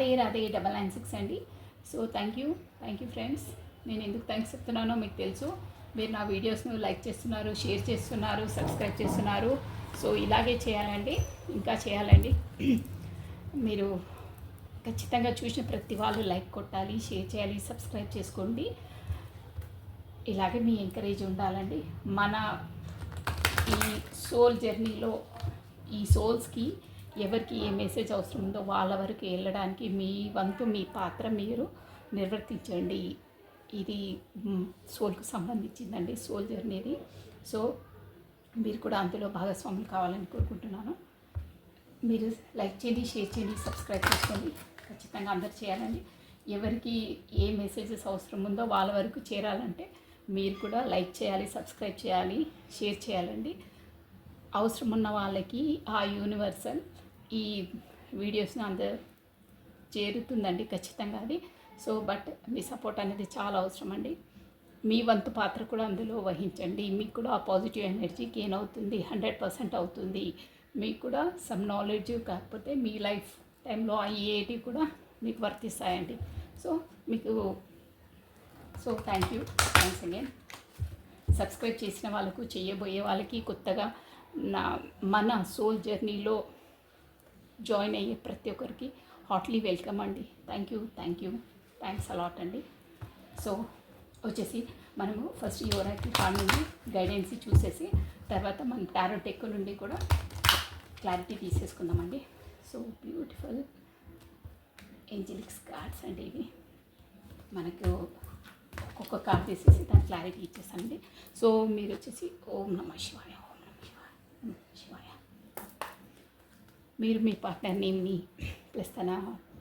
రాధే రాధే 996 అండి. So thank you friends. నేను ఎందుకు థ్యాంక్స్ చెప్తున్నానో మీకు తెలుసు. మీరు నా వీడియోస్ను లైక్ చేస్తున్నారు, షేర్ చేస్తున్నారు, సబ్స్క్రైబ్ చేస్తున్నారు. సో ఇలాగే చేయాలండి, ఇంకా చేయాలండి. మీరు ఖచ్చితంగా చూసిన ప్రతి వాళ్ళు లైక్ కొట్టాలి, షేర్ చేయాలి, సబ్స్క్రైబ్ చేసుకోండి. ఇలాగే మీ ఎంకరేజ్ ఉండాలండి. మన ఈ సోల్ జర్నీలో ఈ సోల్స్కి ఎవరికి ఏ మెసేజ్ అవసరం ఉందో వాళ్ళ వరకు వెళ్ళడానికి మీ వంతు, మీ పాత్ర మీరు నిర్వర్తించండి. ఇది సోల్కి సంబంధించిందండి, సోల్ జర్నీది. సో మీరు కూడా అందులో భాగస్వాములు కావాలని కోరుకుంటున్నాను. మీరు లైక్ చేయండి, షేర్ చేయండి, సబ్స్క్రైబ్ చేసుకోండి. ఖచ్చితంగా అందరు చేయాలండి. ఎవరికి ఏ మెసేజెస్ అవసరం ఉందో వాళ్ళ వరకు చేరాలంటే మీరు కూడా లైక్ చేయాలి, సబ్స్క్రైబ్ చేయాలి, షేర్ చేయాలండి. అవసరం ఉన్న వాళ్ళకి ఆ యూనివర్సల్ ఈ వీడియోస్ని అందరు చేరుతుందండి ఖచ్చితంగా అది. సో బట్ మీ సపోర్ట్ అనేది చాలా అవసరం అండి. మీ వంతు పాత్ర కూడా అందులో వహించండి. మీకు కూడా ఆ పాజిటివ్ ఎనర్జీ గెయిన్ అవుతుంది, 100% అవుతుంది. మీకు కూడా సమ్ నాలెడ్జ్ కాకపోతే మీ లైఫ్ టైంలో అయ్యేటి కూడా మీకు వర్తిస్తాయండి. సో మీకు థ్యాంక్స్ అగైన్. సబ్స్క్రైబ్ చేసిన వాళ్ళకు, చేయబోయే వాళ్ళకి, కొత్తగా మన సోల్ జర్నీలో జాయిన్ అయ్యే ప్రతి ఒక్కరికి హార్ట్లీ వెల్కమ్ అండి. థ్యాంక్స్ అలాట్ అండి. సో వచ్చేసి మనము ఫస్ట్ యోరాకిల్ కార్డ్ నుండి గైడెన్స్ చూసేసి తర్వాత మనం టారో డెక్ నుండి కూడా క్లారిటీ తీసేసుకుందామండి. సో బ్యూటిఫుల్ ఏంజెలిక్స్ కార్డ్స్ అండి ఇవి. మనకు ఒక్కొక్క కార్డ్ తీసేసి దాని క్లారిటీ ఇచ్చేసానండి. సో మీరు వచ్చేసి ఓం నమః శివాయ, శివాయ. మీరు మీ పార్ట్నర్ నేమ్ని ప్లస్ తన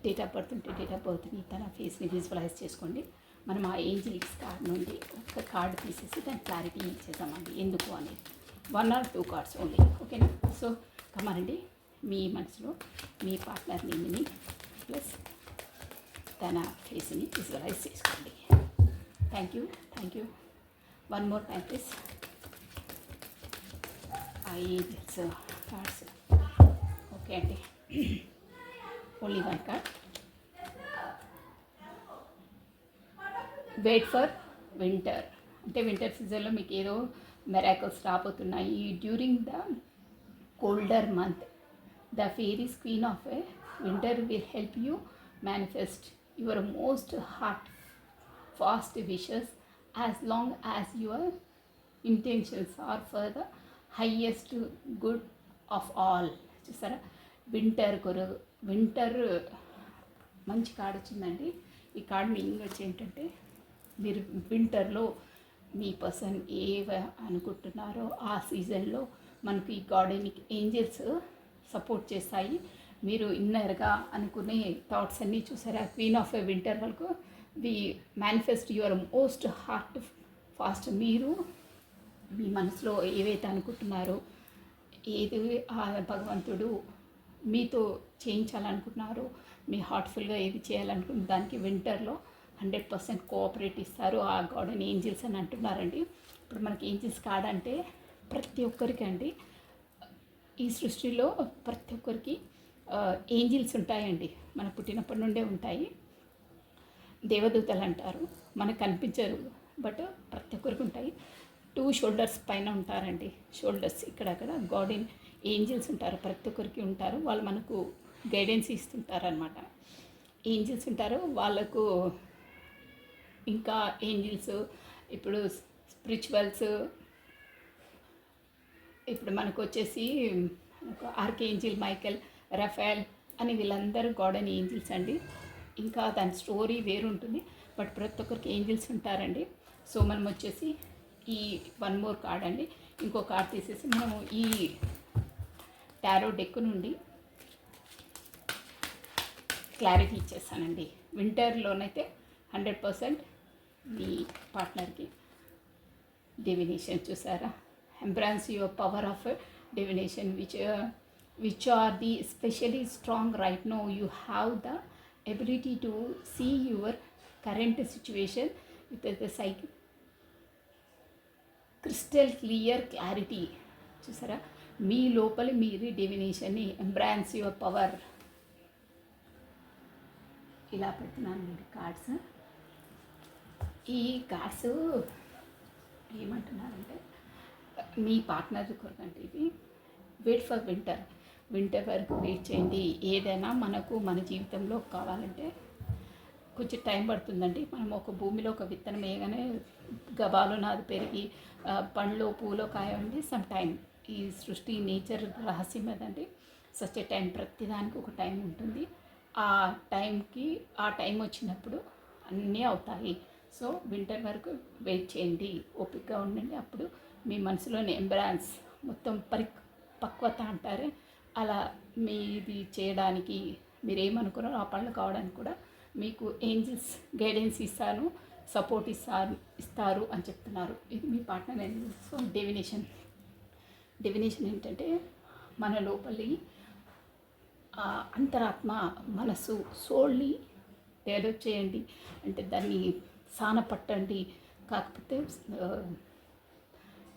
డేట్ ఆఫ్ బర్త్ ఉంటే డేట్ ఆఫ్ బర్త్ని, తన ఫేస్ని విజువలైజ్ చేసుకోండి. మనం ఆ ఏంజెలిక్స్ కార్డ్ నుండి ఒక కార్డు తీసేసి దాని క్లారిటీ ఇచ్చేద్దామండి, ఎందుకు అనేది. 1 or 2 కార్డ్స్ ఓన్లీ, ఓకేనా. సో కమానండి, మీ మనసులో మీ పార్ట్నర్ నేమ్ని ప్లస్ తన ఫేస్ని విజువలైజ్ చేసుకోండి. Thank you. 1 more time please. Ideals cards, okay అండి. Only 1 card. Wait for winter అంటే వింటర్ సీజన్లో మీకు ఏదో మెరాకల్స్ రాబోతున్నాయి. During the colder month the fairies queen of a winter will help you manifest your most heart fast wishes as long as your intentions are for the highest good of all. చూసారా, winter మంచి card వచ్చిందండి. ఈ card meaning వచ్చి ఏంటంటే, మీరు వింటర్లో మీ person అనుకుంటున్నారో ఆ సీజన్లో మనకు ఈ గార్డెనిక్ ఏంజల్స్ సపోర్ట్ చేస్తాయి. మీరు ఇన్నర్గా అనుకునే థాట్స్ అన్నీ చూసారా, క్వీన్ ఆఫ్ ఎ వింటర్ వరకు we manifest your most heart fast. మీరు మీ మనసులో ఏవైతే అనుకుంటున్నారో, ఏది ఆ భగవంతుడు మీతో చేయించాలనుకుంటున్నారో, మీ హార్ట్ఫుల్గా ఏది చేయాలనుకుంటున్న దానికి వింటర్లో 100% కోఆపరేట్ ఇస్తారు ఆ గార్డెన్ ఏంజిల్స్ అని అంటున్నారండి. ఇప్పుడు మనకి ఏంజిల్స్ కార్డ్ అంటే ప్రతి ఒక్కరికి అండి, ఈ సృష్టిలో ప్రతి ఒక్కరికి ఏంజిల్స్ ఉంటాయండి. మన పుట్టినప్పటి నుండే ఉంటాయి. దేవదూతలు అంటారు, మనకు కనిపించరు బట్ ప్రతి ఒక్కరికి ఉంటాయి. 2 shoulders పైన ఉంటారండి, షోల్డర్స్ ఇక్కడక్కడ గార్డెన్ ఏంజిల్స్ ఉంటారు, ప్రతి ఒక్కరికి ఉంటారు. వాళ్ళు మనకు గైడెన్స్ ఇస్తుంటారు అనమాట. ఏంజిల్స్ ఉంటారు వాళ్ళకు. ఇంకా ఏంజిల్స్ ఇప్పుడు స్పిరిచువల్స్, ఇప్పుడు మనకు వచ్చేసి ఆర్కేంజిల్ మైకెల్, రఫేల్ అని వీళ్ళందరూ గార్డెన్ ఏంజిల్స్ అండి. ఇంకా దాని స్టోరీ వేరుంటుంది బట్ ప్రతి ఒక్కరికి ఏంజిల్స్ ఉంటారండి. సో మనం వచ్చేసి ఈ 1 more కార్డ్ అండి, ఇంకో కార్డ్ తీసేసి మనము ఈ టారో డెక్ నుండి క్లారిటీ ఇచ్చేస్తానండి. వింటర్లోనైతే 100% మీ పార్ట్నర్కి డివినేషన్ చూసారా, embrace your power of divination which are the especially strong right now. You have the ability to see your current situation with the psychic crystal clear clarity. చూసారా, మీ లోపల మీరు డివినేషన్ని ఎంబ్రాన్స్ your power ఇలా పెడుతున్నాను అండి కార్డ్స్. ఈ cards ఏమంటున్నారంటే మీ partner కొరకంటే ఇది wait for winter వరకు వెయిట్ చేయండి. ఏదైనా మనకు మన జీవితంలో కావాలంటే కొంచెం టైం పడుతుందండి. మనం ఒక భూమిలో ఒక విత్తనం వేయగానే గబాలున అది పెరిగి పండ్లో పూలో కాయండి సమ్ టైం. ఈ సృష్టి నేచర్ రహస్యం అదండి. సచ్ ఏ టైం, ప్రతిదానికి ఒక టైం ఉంటుంది. ఆ టైం వచ్చినప్పుడు అన్నీ అవుతాయి. సో వింటర్ వరకు వెయిట్ చేయండి, ఓపికగా ఉండండి. అప్పుడు మీ మనసులోని ఎంబ్రాన్స్ మొత్తం పక్వత అంటారే అలా మీది చేయడానికి మీరు ఏమనుకున్నారో ఆ పనులు కావడానికి కూడా మీకు ఏంజిల్స్ గైడెన్స్ సపోర్ట్ ఇస్తారు అని చెప్తున్నారు. ఇది మీ పార్ట్నర్ ఏంజిల్స్. సో డెఫినేషన్ ఏంటంటే మన లోపలి అంతరాత్మ మనసు సోల్ని డెవలప్ చేయండి, అంటే దాన్ని సానపట్టండి. కాకపోతే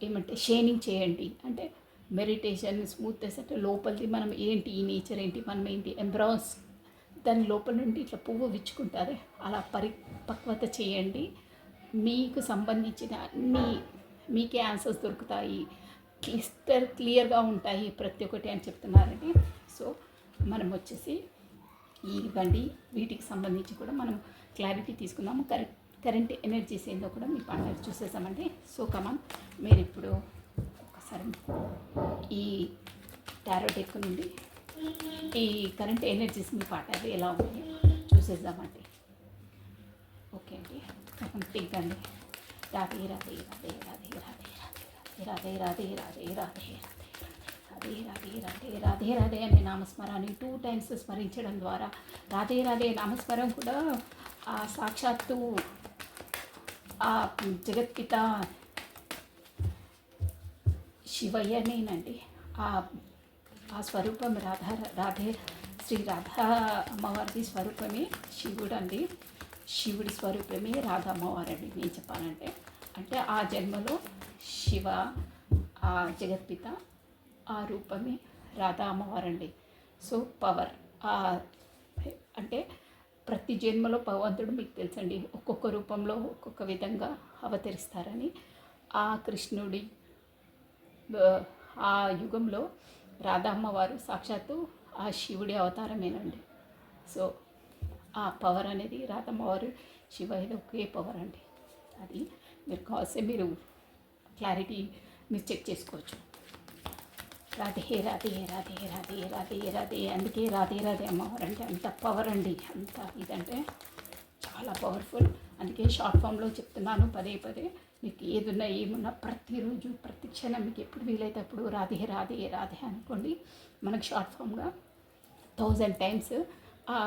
ఏమంటే షేనింగ్ చేయండి, అంటే మెడిటేషన్ స్మూత్నెస్, అంటే లోపలిది మనం ఏంటి, ఈ నేచర్ ఏంటి, మనం ఏంటి ఎంబ్రాస్ దాని లోపల నుండి ఇట్లా పువ్వు విచ్చుకుంటారే అలా పరిపక్వత చేయండి. మీకు సంబంధించిన అన్నీ మీకే ఆన్సర్స్ దొరుకుతాయి, క్లియర్గా ఉంటాయి ప్రతి ఒక్కటి అని చెప్తున్నారండి. సో మనం వచ్చేసి ఇవ్వండి, వీటికి సంబంధించి కూడా మనం క్లారిటీ తీసుకుందాము. కరెంట్ ఎనర్జీస్ ఏందో కూడా మీ పార్ట్నర్ చూసేసామండి. సో కమాన్, మీరు ఇప్పుడు ఒకసారి ఈ టారో డెక్ నుండి ఈ కరెంట్ ఎనర్జీస్ మీ పార్ట్నర్ ఎలా ఉంది చూసేద్దామండి. ఓకే అండి, టిక్ అండి. రాధే రాధే రాధే రాధే రాధే రాధే రాధే రాధే రాధే రాధే రాధే రాధే రాధే రాధే అనే నామస్మరాన్ని 2 times స్మరించడం ద్వారా రాధే రాధే నామస్మరం కూడా సాక్షాత్తు ఆ జగత్పిత శివయ్యనేనండి. ఆ స్వరూపం రాధే శ్రీ రాధా అమ్మవారి స్వరూపమే శివుడు అండి. శివుడి స్వరూపమే రాధా అమ్మవారండి నేను చెప్పాలంటే. అంటే ఆ జన్మలో శివ ఆ జగత్పిత ఆ రూపమే రాధా అమ్మవారండి. సో పవర్ అంటే ప్రతి జన్మలో భగవంతుడు మీకు తెలుసండి ఒక్కొక్క రూపంలో ఒక్కొక్క విధంగా అవతరిస్తారని. ఆ కృష్ణుడి ఆ యుగంలో రాధా అమ్మవారు సాక్షాత్తు ఆ శివుడి అవతారమేనండి. సో ఆ పవర్ అనేది రాధమ్మవారు శివ ఇది ఒకే పవర్ అండి. అది మీరు కావాల్సి మీరు క్లారిటీ మీరు చెక్ చేసుకోవచ్చు. రాధే రాధే రాధే రాధే రాధే రాధే, అందుకే రాధే రాధే అమ్మవారు అంటే అంత పవర్ అండి. అంత ఇదంటే చాలా పవర్ఫుల్. అందుకే షార్ట్ ఫామ్లో చెప్తున్నాను పదే పదే. మీకు ఏదున్నా ఏమున్నా ప్రతిరోజు ప్రతి క్షణం మీకు ఎప్పుడు వీలైతే అప్పుడు రాధే రాధే రాధే అనుకోండి. మనకు షార్ట్ ఫామ్గా 1000 times ఆ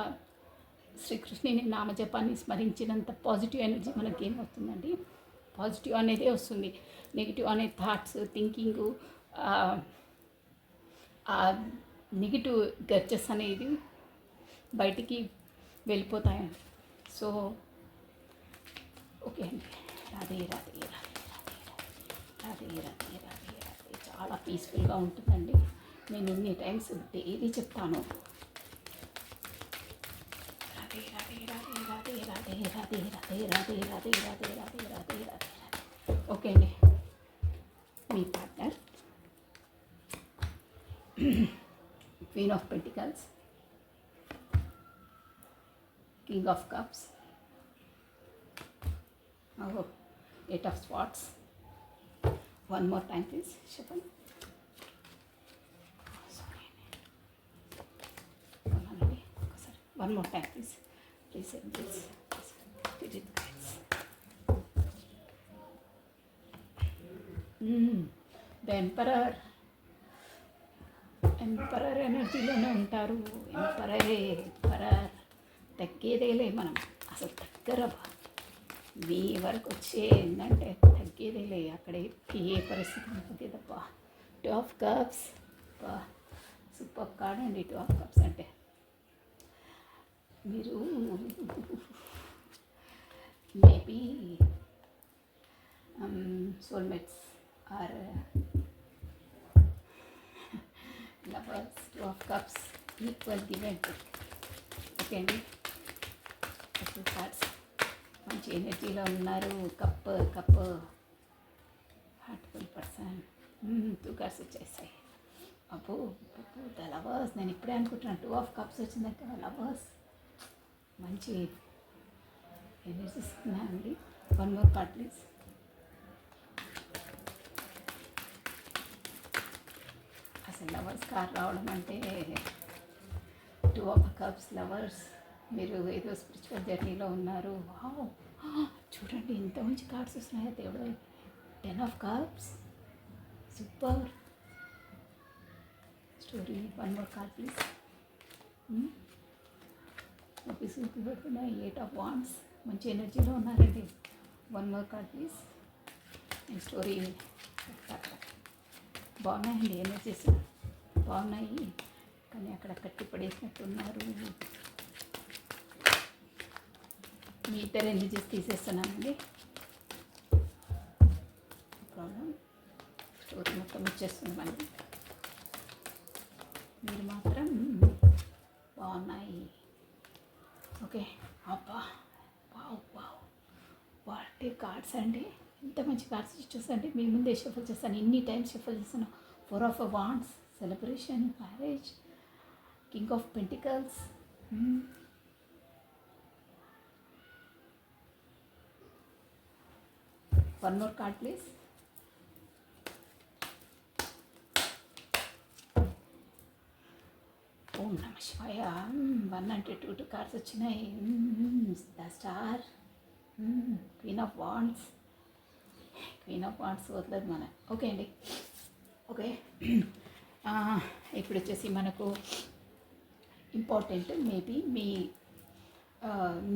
శ్రీకృష్ణుని నామజపాన్ని స్మరించినంత పాజిటివ్ ఎనర్జీ మనకి ఏమవుతుందండి, పాజిటివ్ అనేదే వస్తుంది. నెగిటివ్ అనే థాట్స్ థింకింగ్ నెగిటివ్ గర్జెస్ అనేది బయటికి వెళ్ళిపోతాయండి. సో ఓకే అండి, రాధే రాధే రాధే రాధే రాధే రాధే రాధే చాలా పీస్ఫుల్గా ఉంటుందండి. నేను ఇన్ని టైమ్స్ డైలీ చెప్తాను. రాధే రాధే రాధే రాధే రాధే రాధే రాధే రాధే రాధే రాధే రాధే రాధే రాధే. ఓకే అండి, మీ partner Queen of Pentacles, King of Cups, 8 of Swords. One more time please, Shapan. Sorry. One more time please. Please say this. Spirit guides. The Emperor ఎనర్జీలోనే ఉంటారు. Emperor తగ్గేదేలే. మనం అసలు దగ్గర మీ వరకు వచ్చేందంటే తగ్గేదేలే. అక్కడ ఏ పరిస్థితి ఉంటుంది తప్ప. 2 of Cups సూపర్ కార్డ్ అండి. 2 of Cups అంటే మీరు maybe soulmates or lovers. 2 of Cups, equal give and take. Okay అండి, మంచి ఎనర్జీలో ఉన్నారు. Cup cup heartful person. 2 cards వచ్చేసాయి. అబ్బో ద లవర్స్. నేను ఇప్పుడే అనుకుంటున్నాను 2 ఆఫ్ కప్స్ వచ్చిందంటే లవర్స్ మంచి ఎనర్జీస్ ఉన్నాయండి. 1 మోర్ కార్డ్ ప్లీజ్. అసలు లవర్స్ కార్డ్ రావడం అంటే 2 ఆఫ్ కప్స్ లవర్స్. మీరు ఏదో స్పిరిచువల్ జర్నీలో ఉన్నారు. వావ్, చూడండి ఇంత మంచి కార్డ్స్ వస్తున్నాయో దేవుడు. 10 of cups, super story. 1 more card please. ఆఫీసుకి పెడుతున్నాయి 8 ఆఫ్ వాండ్స్. మంచి ఎనర్జీలో ఉన్నారండి. 1 మోర్ కార్డ్ ప్లీజ్. ఈ స్టోరీ బాగున్నాయండి, ఎనర్జీస్ బాగున్నాయి, కానీ అక్కడ కట్టి పడేసినట్టు ఉన్నారు. మీ ఇద్దరు ఎనర్జీస్ తీసేస్తున్నానండి. ప్రాబ్లం స్టోరీ మొత్తం వచ్చేస్తుందండి. మీరు మాత్రం బాగున్నాయి. ఓకే, అబ్బా వావ్ వావ్, వాటి కార్డ్స్ అండి. ఇంత మంచి కార్డ్స్ చూసండి. మీ ముందే షఫల్ చేస్తాను, ఎన్ని టైమ్స్ షఫల్ చేస్తాను. 4 of wands, celebration, marriage, king of pentacles. 1 more card please. ఓం నమ శివాయ. 1 అంటే 2 కార్డ్స్ వచ్చినాయి. The star, queen of wands. Queen of wands వదలదు మన. ఓకే అండి, ఓకే. ఇప్పుడు వచ్చేసి మనకు ఇంపార్టెంట్ మేబీ మీ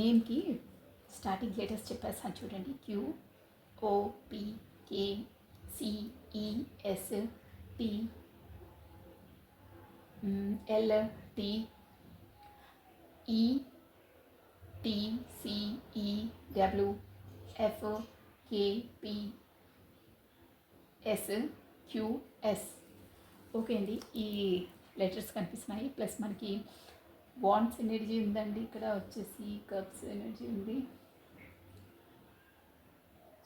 నేమ్కి స్టార్టింగ్ లెటర్స్ చెప్పేస్తాను చూడండి. QOPKCEST LTECWFKPSQS. ఓకే అండి, ఈ లెటర్స్ కనిపిస్తున్నాయి. ప్లస్ మనకి వాండ్స్ ఎనర్జీ ఉందండి. ఇక్కడ వచ్చేసి కప్స్ ఎనర్జీ ఉంది.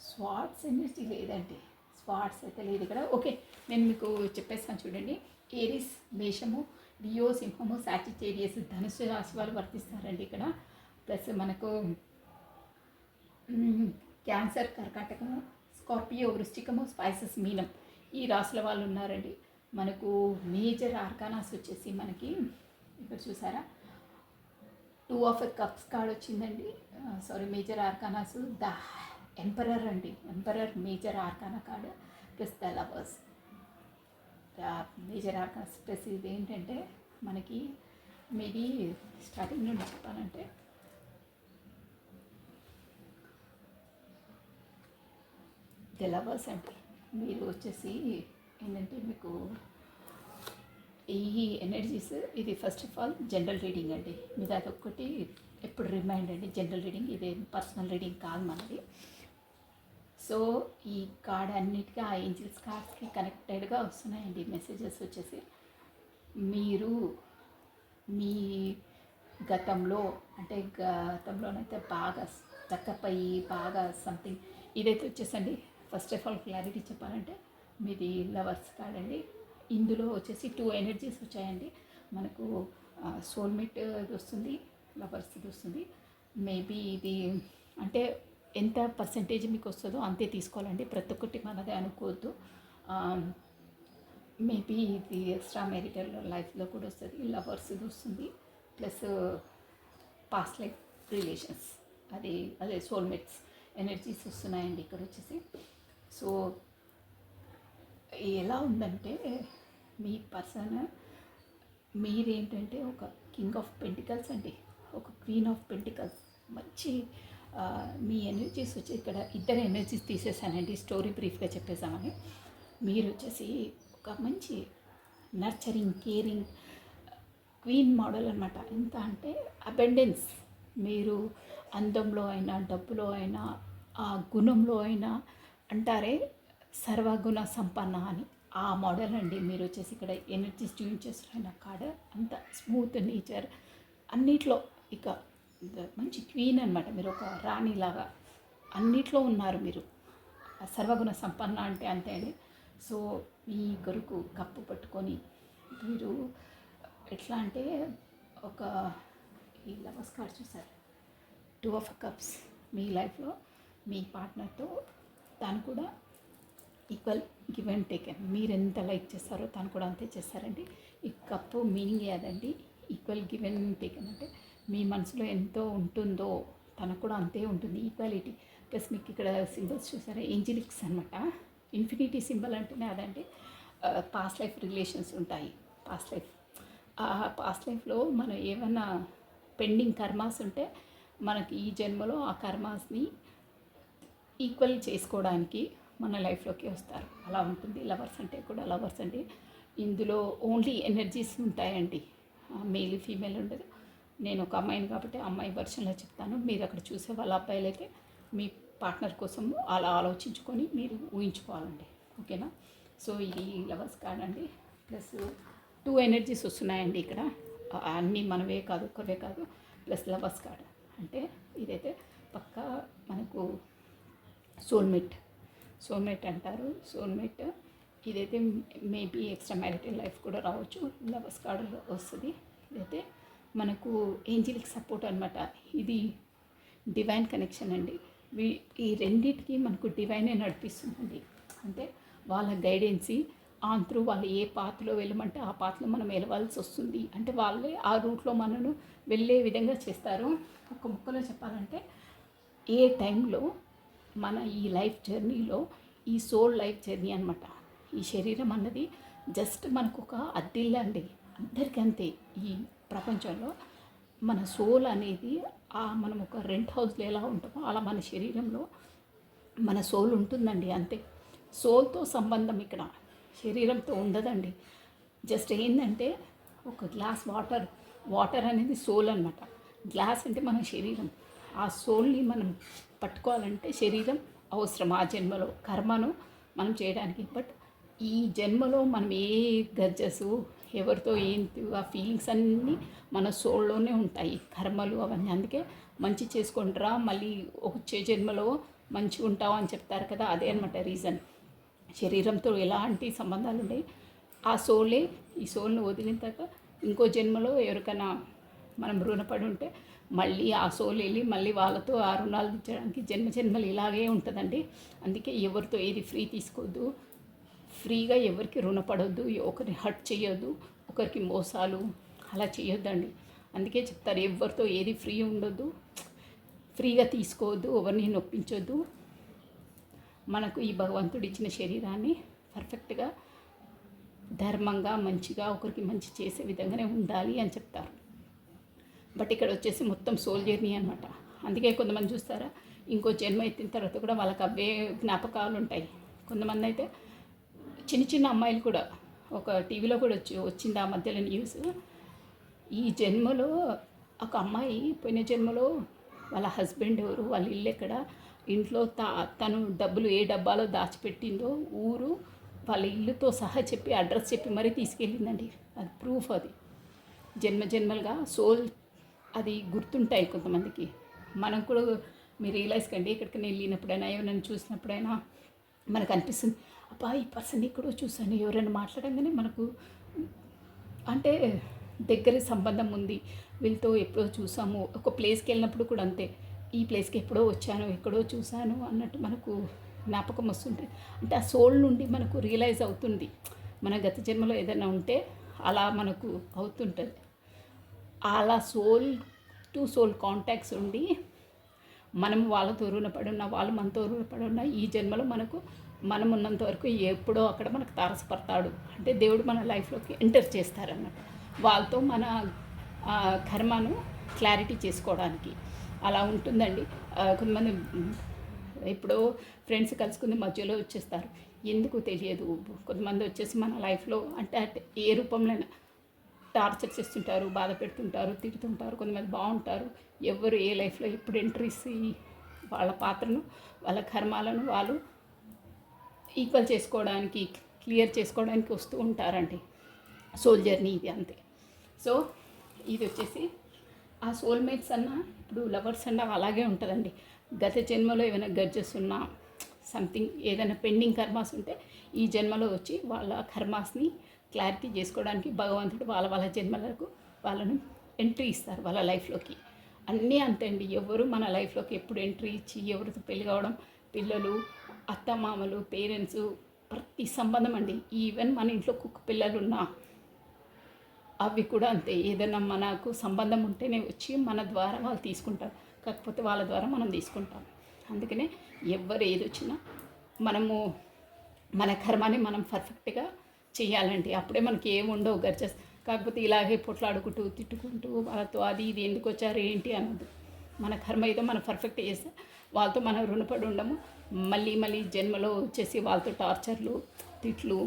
స్వాట్స్ ఎనర్జీ లేదండి, స్వాట్స్ అయితే లేదు ఇక్కడ. ఓకే, నేను మీకు చెప్పేస్తాను చూడండి. ఏరిస్ మేషము, లియో సింహము, సాజిటేరియస్ ధనుసు రాశి వాళ్ళు వర్తిస్తారండి ఇక్కడ. ప్లస్ మనకు క్యాన్సర్, కర్కాటకము, స్కార్పియో, వృశ్చికము, స్పైసెస్, మీనం ఈ రాశుల వాళ్ళు ఉన్నారండి. మనకు మేజర్ ఆర్కానాస్ వచ్చేసి మనకి ఇక్కడ చూసారా 2 ఆఫ్ కప్స్ కార్డ్ వచ్చిందండి. Sorry, major arcanas the emperor అండి. Emperor major arcana card plus the lovers. Major arcanas plus ఇది ఏంటంటే మనకి మీది స్టార్టింగ్ నుండి చెప్పాలంటే ద లవర్స్ అండి. మీరు వచ్చేసి ఏంటంటే మీకు ఈ ఎనర్జీస్ ఇది first of all general reading అండి. మీద అదొక్కటి ఎప్పుడు రిమైండ్ అండి, జనరల్ రీడింగ్, ఇది పర్సనల్ రీడింగ్ కాదు మనది. సో ఈ కార్డ్ అన్నిటికీ ఆ ఏంజిల్స్ కార్డ్స్కి కనెక్టెడ్గా వస్తున్నాయండి మెసేజెస్ వచ్చేసి. మీరు మీ గతంలోనైతే బాగా తక్కపై బాగా సంథింగ్ ఇదైతే వచ్చేసండి. ఫస్ట్ ఆఫ్ ఆల్ క్లారిటీ చెప్పాలంటే మీది లవర్స్ కార్డ్ అండి. ఇందులో వచ్చేసి 2 ఎనర్జీస్ వచ్చాయండి. మనకు సోల్మేట్ వస్తుంది, లవర్స్ వస్తుంది. మేబీ ఇది అంటే ఎంత పర్సంటేజ్ మీకు వస్తుందో అంతే తీసుకోవాలండి, ప్రతి ఒక్కటి మనదే అనుకోవద్దు. మేబీ ఇది ఎక్స్ట్రా మ్యారిటల్ లైఫ్లో కూడా వస్తుంది, లవర్స్ వస్తుంది. ప్లస్ పాస్ట్ లైఫ్ రిలేషన్స్, అదే సోల్మేట్స్ ఎనర్జీస్ వస్తున్నాయండి ఇక్కడ వచ్చేసి. సో ఎలా ఉందంటే మీ పర్సన్ మీరేంటంటే ఒక కింగ్ ఆఫ్ పెంటికల్స్ అండి, ఒక క్వీన్ ఆఫ్ పెంటికల్స్. మంచి మీ ఎనర్జీస్ వచ్చి ఇక్కడ ఇద్దరు ఎనర్జీస్ తీసేసానండి, స్టోరీ బ్రీఫ్గా చెప్పేసామని. మీరు వచ్చేసి ఒక మంచి నర్చరింగ్, కేరింగ్ క్వీన్ మోడల్ అనమాట. ఎంత అంటే అబెండెన్స్. మీరు అందంలో అయినా, డబ్బులో అయినా, ఆ గుణంలో అయినా అంటారే సర్వగుణ సంపన్న అని, ఆ మోడల్ అండి. మీరు వచ్చేసి ఇక్కడ ఎనర్జీస్ చూపించేస్తున్న కార్డ్ అంత స్మూత్ నేచర్ అన్నిట్లో ఇక మంచి క్వీన్ అనమాట. మీరు ఒక రాణిలాగా అన్నిట్లో ఉన్నారు మీరు. సర్వగుణ సంపన్న అంటే అంతే అండి. సో మీ కొరకు కప్పు పట్టుకొని మీరు ఎట్లా అంటే ఒక ఈ లవర్స్ కార్డ్ చూసారు, 2 ఆఫ్ కప్స్. మీ లైఫ్లో మీ పార్ట్నర్తో తను కూడా ఈక్వల్ గివ్ అండ్ టేకెన్. మీరు ఎంత లైక్ చేస్తారో తను కూడా అంతే చేస్తారండి. ఈ కప్పు మీనింగ్ ఏదండి, ఈక్వల్ గివ్ అండ్ టేకెన్ అంటే మీ మనసులో ఎంతో ఉంటుందో తనకు కూడా అంతే ఉంటుంది, ఈక్వాలిటీ. ప్లస్ మీకు ఇక్కడ సింబల్స్ చూసారా, ఏంజిలిక్స్ అనమాట. ఇన్ఫినిటీ సింబల్ అంటేనే అదండి. పాస్ట్ లైఫ్ రిలేషన్స్ ఉంటాయి. పాస్ట్ లైఫ్, ఆ పాస్ట్ లైఫ్లో మనం ఏమన్నా పెండింగ్ కర్మాస్ ఉంటే మనకి ఈ జన్మలో ఆ కర్మాస్ని ఈక్వల్ చేసుకోవడానికి మన లైఫ్లోకి వస్తారు. అలా ఉంటుంది. లవర్స్ అంటే కూడా లవర్స్ అండి. ఇందులో ఓన్లీ ఎనర్జీస్ ఉంటాయండి, మేల్ ఫీమేల్ ఉండదు. నేను ఒక అమ్మాయిని కాబట్టి అమ్మాయి వర్షన్లో చెప్తాను. మీరు అక్కడ చూసే వాళ్ళ అబ్బాయిలు అయితే మీ పార్ట్నర్ కోసం అలా ఆలోచించుకొని మీరు ఊహించుకోవాలండి. ఓకేనా? సో ఇది లవర్స్ కార్డ్ అండి. ప్లస్ 2 ఎనర్జీస్ వస్తున్నాయండి ఇక్కడ. అన్నీ మనవే కాదు, ఒక్కవే కాదు. ప్లస్ లవర్స్ కార్డ్ అంటే ఇదైతే పక్కా మనకు సోల్మేట్ అంటారు. సోల్మేట్ ఇదైతే మేబీ ఎక్స్ట్రా మ్యారిటల్ లైఫ్ కూడా రావచ్చు. లవర్స్ కార్డ్ వస్తుంది. ఇదైతే మనకు ఏంజిలిక్ సపోర్ట్ అనమాట. ఇది డివైన్ కనెక్షన్ అండి. ఈ రెండింటికి మనకు డివైనే నడిపిస్తుందండి. అంటే వాళ్ళ గైడెన్సీ ఆన్ త్రూ వాళ్ళు ఏ పాత్రలో వెళ్ళమంటే ఆ పాత్రలో మనం వెళ్ళవలసి వస్తుంది. అంటే వాళ్ళే ఆ రూట్లో మనను వెళ్ళే విధంగా చేస్తారు. ఒక ముక్కలో చెప్పాలంటే ఏ టైంలో మన ఈ లైఫ్ జర్నీలో ఈ సోల్ లైఫ్ జర్నీ అనమాట. ఈ శరీరం అన్నది జస్ట్ మనకు ఒక అద్దిల్లా అండి. అందరికీ అంతే. ఈ ప్రపంచంలో మన సోల్ అనేది మనం ఒక రెంట్ హౌస్లో ఎలా ఉంటామో అలా మన శరీరంలో మన సోల్ ఉంటుందండి. అంతే. సోల్తో సంబంధం ఇక్కడ శరీరంతో ఉండదండి. జస్ట్ ఏంటంటే ఒక గ్లాస్ వాటర్ అనేది సోల్ అనమాట. గ్లాస్ అంటే మన శరీరం. ఆ సోల్ని మనం పట్టుకోవాలంటే శరీరం అవసరం. ఆ జన్మలో కర్మను మనం చేయడానికి. బట్ ఈ జన్మలో మనం ఏ గజ్జెస్ ఎవరితో ఏంటి ఆ ఫీలింగ్స్ అన్నీ మన సోల్లోనే ఉంటాయి, కర్మలు అవన్నీ. అందుకే మంచి చేసుకుంటారా మళ్ళీ వచ్చే జన్మలో మంచిగా ఉంటావు అని చెప్తారు కదా, అదే అనమాట రీజన్. శరీరంతో ఎలాంటి సంబంధాలు ఉన్నాయి, ఆ సోలే ఈ సోల్ని వదిలిన తర్వాత ఇంకో జన్మలో ఎవరికైనా మనం రుణపడి ఉంటే మళ్ళీ ఆ సోల్ వెళ్ళి మళ్ళీ వాళ్ళతో ఆ రుణాలు తీర్చడానికి జన్మలు ఇలాగే ఉంటుందండి. అందుకే ఎవరితో ఏది ఫ్రీ తీసుకోవద్దు, ఫ్రీగా ఎవరికి రుణపడొద్దు, ఒకరిని హర్ట్ చేయొద్దు, ఒకరికి మోసాలు అలా చేయొద్దండి. అందుకే చెప్తారు ఎవరితో ఏది ఫ్రీ ఉండొద్దు, ఫ్రీగా తీసుకోవద్దు, ఎవరిని నొప్పించొద్దు. మనకు ఈ భగవంతుడు ఇచ్చిన శరీరాన్ని పర్ఫెక్ట్గా ధర్మంగా మంచిగా ఒకరికి మంచి చేసే విధంగానే ఉండాలి అని చెప్తారు. బట్ ఇక్కడ వచ్చేసి మొత్తం సోల్ జర్నీ అనమాట. అందుకే కొంతమంది చూస్తారా ఇంకో జన్మ ఎత్తిన తర్వాత కూడా వాళ్ళకి అవే జ్ఞాపకాలు ఉంటాయి. కొంతమంది అయితే చిన్న అమ్మాయిలు కూడా ఒక టీవీలో కూడా వచ్చింది ఆ మధ్యలో న్యూస్. ఈ జన్మలో ఒక అమ్మాయి పోయిన జన్మలో వాళ్ళ హస్బెండ్ ఎవరు, వాళ్ళ ఇల్లు ఎక్కడ, ఇంట్లో తను డబ్బులు ఏ డబ్బాలో దాచిపెట్టిందో ఊరు వాళ్ళ ఇల్లుతో సహా చెప్పి అడ్రస్ చెప్పి మరీ తీసుకెళ్ళిందండి. అది ప్రూఫ్. అది జన్మలుగా సోల్ అది గుర్తుంటాయి కొంతమందికి. మనం కూడా మీరు రియలైజ్ కండి, ఎక్కడికైనా వెళ్ళినప్పుడైనా ఎవరైనా చూసినప్పుడైనా మనకు అనిపిస్తుంది అబ్బా ఈ పర్సన్ ఎక్కడో చూసాను, ఎవరైనా మాట్లాడంగానే మనకు అంటే దగ్గర సంబంధం ఉంది, వీళ్ళతో ఎప్పుడో చూసాము. ఒక ప్లేస్కి వెళ్ళినప్పుడు కూడా అంతే, ఈ ప్లేస్కి ఎప్పుడో వచ్చాను ఎక్కడో చూశాను అన్నట్టు మనకు జ్ఞాపకం వస్తుంటుంది. అంటే ఆ సోల్ నుండి మనకు రియలైజ్ అవుతుంది మన గత జన్మలో ఏదైనా ఉంటే అలా మనకు అవుతుంటుంది. అలా సోల్ టు సోల్ కాంటాక్ట్స్ ఉండి మనం వాళ్ళతో రుణపడి ఉన్నా వాళ్ళు మనతో రుణపడి ఉన్నా ఈ జన్మలో మనం ఉన్నంత వరకు ఎప్పుడో అక్కడ మనకు తారసపడతాడు. అంటే దేవుడు మన లైఫ్లోకి ఎంటర్ చేస్తారన్నమాట, వాళ్ళతో మన కర్మను క్లారిటీ చేసుకోవడానికి. అలా ఉంటుందండి. కొంతమంది ఇప్పుడు ఫ్రెండ్స్ కలుసుకుని మధ్యలో వచ్చేస్తారు, ఎందుకు తెలియదు. కొంతమంది వచ్చేసి మన లైఫ్లో అంటే ఏ రూపంలోనైనా టార్చర్ చేస్తుంటారు, బాధ పెడుతుంటారు, తిడుతుంటారు. కొంతమంది బాగుంటారు, ఎవరు ఏ లైఫ్లో ఎప్పుడు ఎంట్రీస్ వాళ్ళ పాత్రను వాళ్ళ కర్మాలను వాళ్ళు ఈక్వల్ చేసుకోవడానికి క్లియర్ చేసుకోవడానికి వస్తూ ఉంటారండి. సోల్ జర్నీ ఇది అంతే. సో ఇది వచ్చేసి ఆ సోల్మేట్స్ అన్న ఇప్పుడు లవర్స్ అన్న అలాగే ఉంటుందండి. గత జన్మలో ఏమైనా గడ్జెస్ ఉన్నా సంథింగ్ ఏదైనా పెండింగ్ కర్మాస్ ఉంటే ఈ జన్మలో వచ్చి వాళ్ళ కర్మాస్ని క్లారిటీ చేసుకోవడానికి భగవంతుడు వాళ్ళ వాళ్ళ జన్మలకు వాళ్ళను ఎంట్రీ ఇస్తారు వాళ్ళ లైఫ్లోకి. అన్నీ అంతే అండి. ఎవరు మన లైఫ్లోకి ఎప్పుడు ఎంట్రీ ఇచ్చి ఎవరితో పెళ్ళి కావడం, పిల్లలు, అత్తమామలు, పేరెంట్స్, ప్రతి సంబంధం అండి. ఈవెన్ మన ఇంట్లో కుక్క పిల్లలు ఉన్నా అవి కూడా అంతే. ఏదైనా మనకు సంబంధం ఉంటేనే వచ్చి మన ద్వారా వాళ్ళు తీసుకుంటారు, కాకపోతే వాళ్ళ ద్వారా మనం తీసుకుంటాం. అందుకనే ఎవరు ఏది వచ్చినా మనము మన కర్మాని మనం పర్ఫెక్ట్గా చేయాలండి. అప్పుడే మనకి ఏమి ఉండవు గర్జెస్. కాకపోతే ఇలాగే పొట్లాడుకుంటూ తిట్టుకుంటూ వాళ్ళతో అది ఇది ఎందుకు వచ్చారు ఏంటి అన్నది. మన కర్మ ఏదో మనం పర్ఫెక్ట్ చేస్తే వాళ్ళతో మనం రుణపడి ఉండము. మళ్ళీ మళ్ళీ జన్మలో వచ్చేసి వాళ్ళతో టార్చర్లు, తిట్లు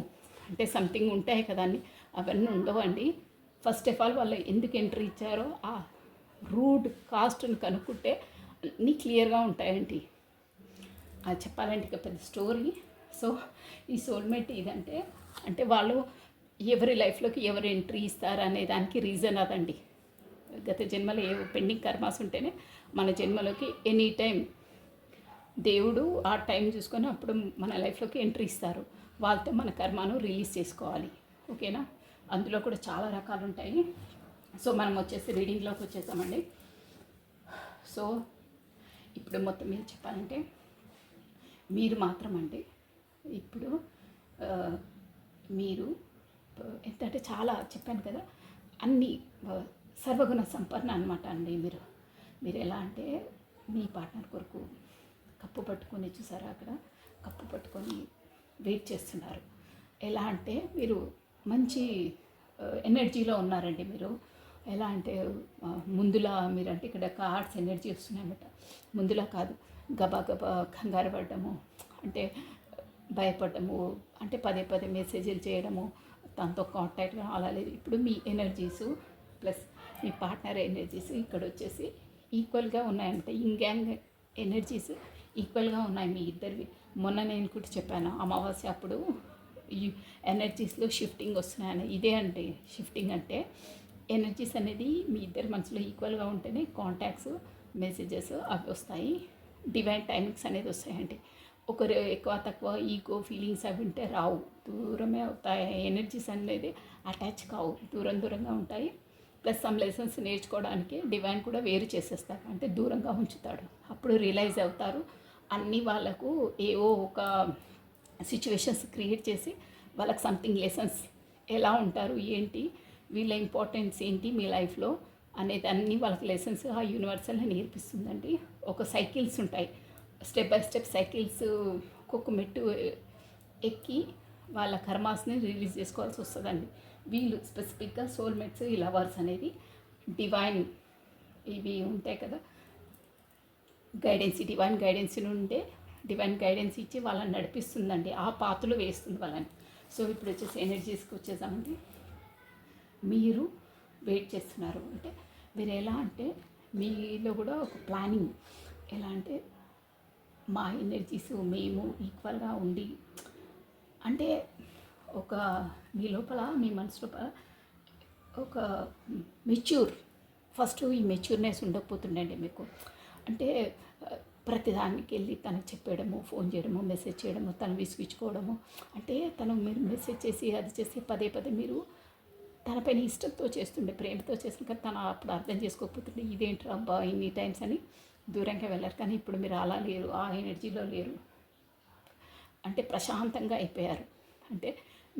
అంటే సంథింగ్ ఉంటాయి కదా అని అవన్నీ ఉండవండి. ఫస్ట్ ఆఫ్ ఆల్ వాళ్ళు ఎందుకు ఎంట్రీ ఇచ్చారో ఆ రూట్ కాస్ట్ని కనుక్కుంటే అన్నీ క్లియర్గా ఉంటాయండి. అది చెప్పాలంటే ఇక పెద్ద స్టోరీ. సో ఈ సోల్మేట్ ఇదంటే అంటే వాళ్ళు ఎవరి లైఫ్లోకి ఎవరు ఎంట్రీ ఇస్తారు అనే దానికి రీజన్ అదండి. గత జన్మలో ఏ పెండింగ్ కర్మాస్ ఉంటేనే మన జన్మలోకి ఎనీ టైం దేవుడు ఆ టైం చూసుకొని అప్పుడు మన లైఫ్లోకి ఎంట్రీ ఇస్తారు. వాళ్ళతో మన కర్మను రిలీజ్ చేసుకోవాలి. ఓకేనా? అందులో కూడా చాలా రకాలు ఉంటాయి. సో మనం వచ్చేసి రీడింగ్లోకి వచ్చేసామండి. సో ఇప్పుడు మొత్తం మీద చెప్పాలంటే మీరు మాత్రం అండి ఇప్పుడు మీరు ఎంతంటే చాలా చెప్పాను కదా, అన్నీ సర్వగుణ సంపన్న అనమాట అండి. మీరు ఎలా అంటే మీ పార్ట్నర్ కొరకు కప్పు పట్టుకొని చూసారా, అక్కడ కప్పు పట్టుకొని వెయిట్ చేస్తున్నారు. ఎలా అంటే మీరు మంచి ఎనర్జీలో ఉన్నారండి. మీరు ఎలా అంటే ముందులా మీరు అంటే ఇక్కడ కార్డ్స్ ఎనర్జీ వస్తున్నాయన్నమాట. ముందులా కాదు, గబా గబా కంగారు పడ్డము, అంటే భయపడము, అంటే పదే పదే మెసేజ్లు చేయడము, తనతో కాంటాక్ట్గా అలా లేదు. ఇప్పుడు మీ ఎనర్జీసు ప్లస్ మీ పార్ట్నర్ ఎనర్జీస్ ఇక్కడ వచ్చేసి ఈక్వల్గా ఉన్నాయంటే ఇంగ్యాంగ్ ఎనర్జీస్ ఈక్వల్గా ఉన్నాయి మీ ఇద్దరివి. మొన్న నేను కూడా చెప్పాను అమావాస్య అప్పుడు ఈ ఎనర్జీస్లో షిఫ్టింగ్ వస్తున్నాయని. ఇదే అంటే షిఫ్టింగ్ అంటే ఎనర్జీస్ అనేది మీ ఇద్దరి మనసులో ఈక్వల్గా ఉంటేనే కాంటాక్ట్స్, మెసేజెస్ అవి వస్తాయి. డివైన్ టైమింగ్స్ అనేది వస్తాయండి. ఒకరు ఎక్కువ తక్కువ ఈగో ఫీలింగ్స్ అవి ఉంటే రావు, దూరమే అవుతాయి. ఎనర్జీస్ అనేది అటాచ్ కావు, దూరం దూరంగా ఉంటాయి. ప్లస్ సమ్ లెసన్స్ నేర్చుకోవడానికి డివైన్ కూడా వేరు చేసేస్తాడు, అంటే దూరంగా ఉంచుతాడు. అప్పుడు రియలైజ్ అవుతారు అన్నీ. వాళ్ళకు ఏవో ఒక సిచ్యువేషన్స్ క్రియేట్ చేసి వాళ్ళకి సంథింగ్ లెసన్స్ ఎలా ఉంటారు ఏంటి, వీళ్ళ ఇంపార్టెన్స్ ఏంటి మీ లైఫ్లో అనేది అన్నీ వాళ్ళకి లెసన్స్ ఆ యూనివర్సల్ నేర్పిస్తుందండి. ఒక సైకిల్స్ ఉంటాయి, స్టెప్ బై స్టెప్ సైకిల్స్. ఒక్కొక్క మెట్టు ఎక్కి వాళ్ళ కర్మాస్ని రిలీజ్ చేసుకోవాల్సి వస్తుందండి. వీళ్ళు స్పెసిఫిక్గా సోల్మేట్స్, ఈ లవర్స్ అనేది డివైన్ ఇవి ఉంటాయి కదా, గైడెన్స్, డివైన్ గైడెన్స్ నుండే డివైన్ గైడెన్స్ ఇచ్చి వాళ్ళని నడిపిస్తుందండి, ఆ పాత్రలు వేస్తుంది వాళ్ళని. సో ఇప్పుడు వచ్చేసి ఎనర్జీస్కి వచ్చేసామండి. మీరు వెయిట్ చేస్తున్నారు అంటే మీరు ఎలా అంటే మీలో కూడా ఒక ప్లానింగ్, ఎలా అంటే మా ఎనర్జీస్ మేము ఈక్వల్గా ఉండి, అంటే ఒక మీ లోపల మీ మనసు లోపల ఒక మెచ్యూర్, ఫస్ట్ ఈ మెచ్యూర్నెస్ ఉండకపోతుండండి మీకు. అంటే ప్రతిదానికి వెళ్ళి తనకు చెప్పేయడము, ఫోన్ చేయడము, మెసేజ్ చేయడము, తను విసిగించుకోవడము, అంటే తను మీరు మెసేజ్ చేసి అది చేసి పదే పదే మీరు తనపైన ఇష్టంతో చేస్తుండే, ప్రేమతో చేసిన కానీ తను అప్పుడు అర్థం చేసుకోకపోతుండే, ఇదేంట్రా అబ్బా ఇన్ని టైమ్స్ అని దూరంగా వెళ్ళారు. కానీ ఇప్పుడు మీరు అలా లేరు, ఆ ఎనర్జీలో లేరు, అంటే ప్రశాంతంగా అయిపోయారు. అంటే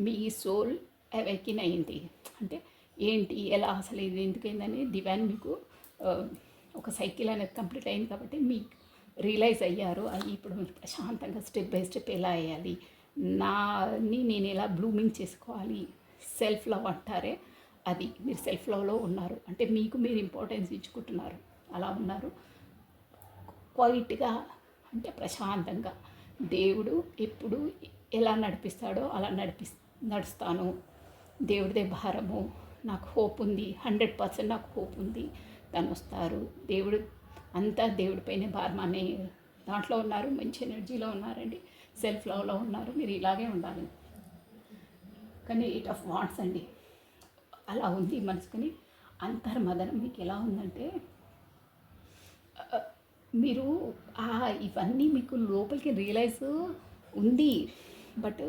మీ సోల్ అవేకిన్ అయింది. అంటే ఏంటి ఎలా అసలు ఇది ఎందుకైందని డివైన్ మీకు ఒక సైకిల్ అనేది కంప్లీట్ అయింది కాబట్టి మీకు రియలైజ్ అయ్యారు. అయ్యి ఇప్పుడు మీరు ప్రశాంతంగా స్టెప్ బై స్టెప్ ఎలా వేయాలి, నాని నేను ఎలా బ్లూమింగ్ చేసుకోవాలి, సెల్ఫ్ లవ్ అంటారే అది. మీరు సెల్ఫ్ లవ్లో ఉన్నారు, అంటే మీకు మీరు ఇంపార్టెన్స్ ఇచ్చుకుంటున్నారు, అలా ఉన్నారు క్వైట్గా, అంటే ప్రశాంతంగా. దేవుడు ఎప్పుడు ఎలా నడిపిస్తాడో అలా నడుస్తాను, దేవుడిదే భారము, నాకు హోప్ ఉంది, 100% నాకు హోప్ ఉంది, తను వస్తారు. దేవుడు అంతా దేవుడిపైనే భారం అనే దాంట్లో ఉన్నారు, మంచి ఎనర్జీలో ఉన్నారండి, సెల్ఫ్ లవ్లో ఉన్నారు. మీరు ఇలాగే ఉండాలి. కానీ 8 ఆఫ్ వాండ్స్ అండి అలా ఉంది మనసుకొని, అంతర్మదనం మీకు ఎలా ఉందంటే మీరు ఇవన్నీ మీకు లోపలికి రియలైజ్ ఉంది. బట్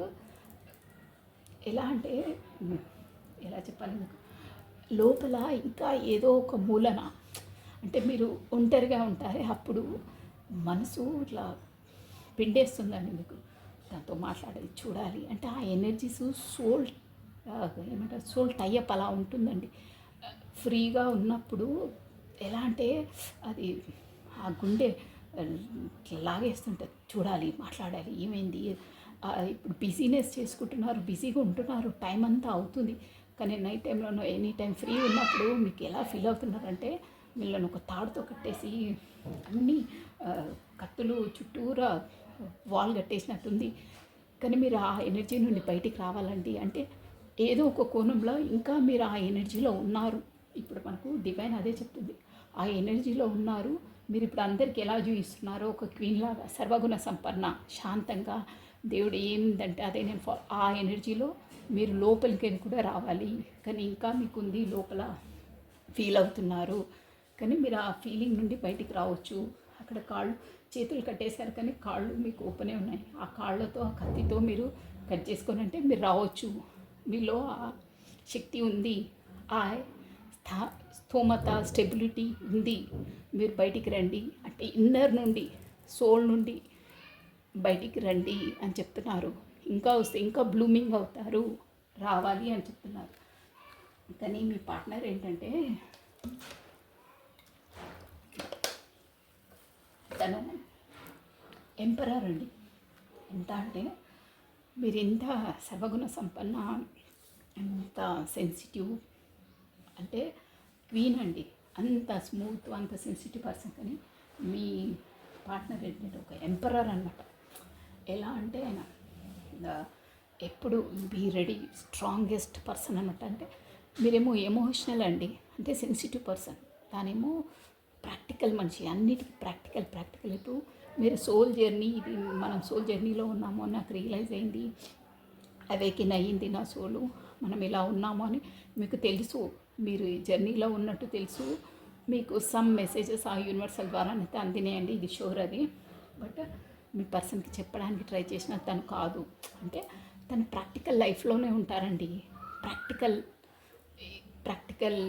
ఎలా అంటే ఎలా చెప్పాలి మీకు, లోపల ఇంకా ఏదో ఒక మూలన అంటే మీరు ఒంటరిగా ఉంటారే అప్పుడు మనసు ఇట్లా పిండేస్తుందండి మీకు. దాంతో మాట్లాడాలి, చూడాలి అంటే ఆ ఎనర్జీస్ సోల్ ఏమంటారు సోల్ టైఅప్ అలా ఉంటుందండి. ఫ్రీగా ఉన్నప్పుడు ఎలా అంటే అది ఆ గుండె లాగేస్తుంటుంది, చూడాలి, మాట్లాడాలి, ఏమైంది. ఇప్పుడు బిజీనెస్ చేసుకుంటున్నారు, బిజీగా ఉంటున్నారు, టైం అంతా అవుతుంది. కానీ నైట్ టైంలోనో ఎనీ టైం ఫ్రీ ఉన్నప్పుడు మీకు ఎలా ఫీల్ అవుతున్నారంటే వీళ్ళని ఒక తాడుతో కట్టేసి అన్నీ కత్తులు చుట్టూరా వాల్ కట్టేసినట్టుంది. కానీ మీరు ఆ ఎనర్జీ నుండి బయటికి రావాలండి అంటే ఏదో ఒక కోణంలో ఇంకా మీరు ఆ ఎనర్జీలో ఉన్నారు. ఇప్పుడు మనకు డివైన్ అదే చెప్తుంది, ఆ ఎనర్జీలో ఉన్నారు. మీరు ఇప్పుడు అందరికీ ఎలా చూపిస్తున్నారో ఒక క్వీన్ లాగా సర్వగుణ సంపన్న శాంతంగా దేవుడు ఏందంటే అదే నేను ఆ ఎనర్జీలో మీరు లోపలికి కూడా రావాలి. కానీ ఇంకా మీకుంది లోపల ఫీల్ అవుతున్నారు. కానీ మీరు ఆ ఫీలింగ్ నుండి బయటికి రావచ్చు. అక్కడ కాళ్ళు చేతులు కట్టేశారు కానీ కాళ్ళు మీకు ఓపెనే ఉన్నాయి. ఆ కాళ్ళతో ఆ కత్తితో మీరు కట్ చేసుకొని అంటే మీరు రావచ్చు. మీలో ఆ శక్తి ఉంది, ఆ స్థోమత స్టెబిలిటీ ఉంది. మీరు బయటికి రండి అంటే ఇన్నర్ నుండి సోల్ నుండి బయటికి రండి అని చెప్తున్నారు. ఇంకా వస్తే ఇంకా బ్లూమింగ్ అవుతారు, రావాలి అని చెప్తున్నారు. కానీ మీ పార్ట్నర్ ఏంటంటే తను ఎంపరర్ అండి. ఎంత అంటే మీరు ఎంత సర్వగుణ సంపన్న, ఎంత సెన్సిటివ్ అంటే క్వీన్ అండి, అంత స్మూత్, అంత సెన్సిటివ్ పర్సన్. కానీ మీ పార్ట్నర్ ఏంటంటే ఒక ఎంపరర్ అనమాట. ఎలా అంటే ఆయన ఎప్పుడు బీ రెడీ స్ట్రాంగెస్ట్ పర్సన్ అనమాట. అంటే మీరేమో ఎమోషనల్ అండి, అంటే సెన్సిటివ్ పర్సన్, తానేమో ప్రాక్టికల్ మనిషి, అన్నిటికీ ప్రాక్టికల్. ఇప్పుడు మీరు సోల్ జర్నీ, ఇది మనం సోల్ జర్నీలో ఉన్నాము అని నాకు రియలైజ్ అయింది, అవేకిన్ అయ్యింది నా సోలు, మనం ఇలా ఉన్నాము అని మీకు తెలుసు. మీరు ఈ జర్నీలో ఉన్నట్టు తెలుసు మీకు. సమ్ మెసేజెస్ ఆ యూనివర్సల్ ద్వారా అయితే అందినాయండి, ఇది షూర్ అది. బట్ మీ పర్సన్కి చెప్పడానికి ట్రై చేసిన తను కాదు. అంటే తను ప్రాక్టికల్ లైఫ్లోనే ఉంటారండి. ప్రాక్టికల్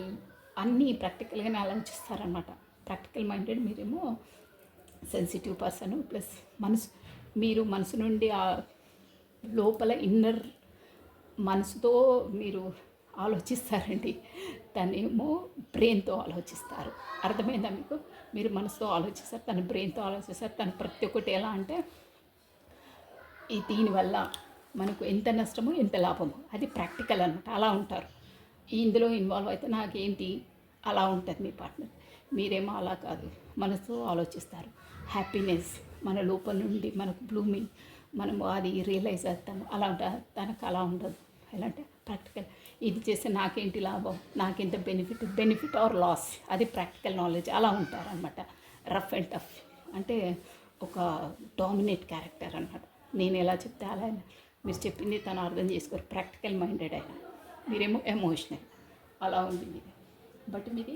అన్నీ ప్రాక్టికల్గానే ఆలోచిస్తారనమాట. ప్రాక్టికల్ మైండెడ్, మీరేమో సెన్సిటివ్ పర్సన్. ప్లస్ మీరు మనసు నుండి ఆ లోపల ఇన్నర్ మనసుతో మీరు ఆలోచిస్తారండి. తనేమో బ్రెయిన్తో ఆలోచిస్తారు. అర్థమైందా మీకు? మీరు మనసుతో ఆలోచిస్తారు, తను బ్రెయిన్తో ఆలోచిస్తారు. తను ప్రతి ఒక్కటి ఎలా అంటే దీనివల్ల మనకు ఎంత నష్టమో ఎంత లాభమో అది ప్రాక్టికల్ అనమాట. అలా ఉంటారు. ఇందులో ఇన్వాల్వ్ అయితే నాకేంటి అలా ఉంటుంది మీ పార్ట్నర్. మీరేమో అలా కాదు, మనసుతో ఆలోచిస్తారు. హ్యాపీనెస్ మన లోపల నుండి మనకు బ్లూమింగ్, మనము అది రియలైజ్ అవుతాము. అలా ఉంటుంది. తనకు అలా ఉండదు. ఎలా అంటే ప్రాక్టికల్, ఇది చేస్తే నాకేంటి లాభం, నాకెంత బెనిఫిట్ ఆర్ లాస్, అది ప్రాక్టికల్ నాలెడ్జ్. అలా ఉంటారనమాట. రఫ్ అండ్ టఫ్ అంటే ఒక డామినేట్ క్యారెక్టర్ అనమాట. నేను ఎలా చెప్తే అలా మీరు చెప్పింది తను అర్థం చేసుకోరు. ప్రాక్టికల్ మైండెడ్ అయినా, మీరేమో ఎమోషనల్. అలా ఉంది మీది. బట్ మీది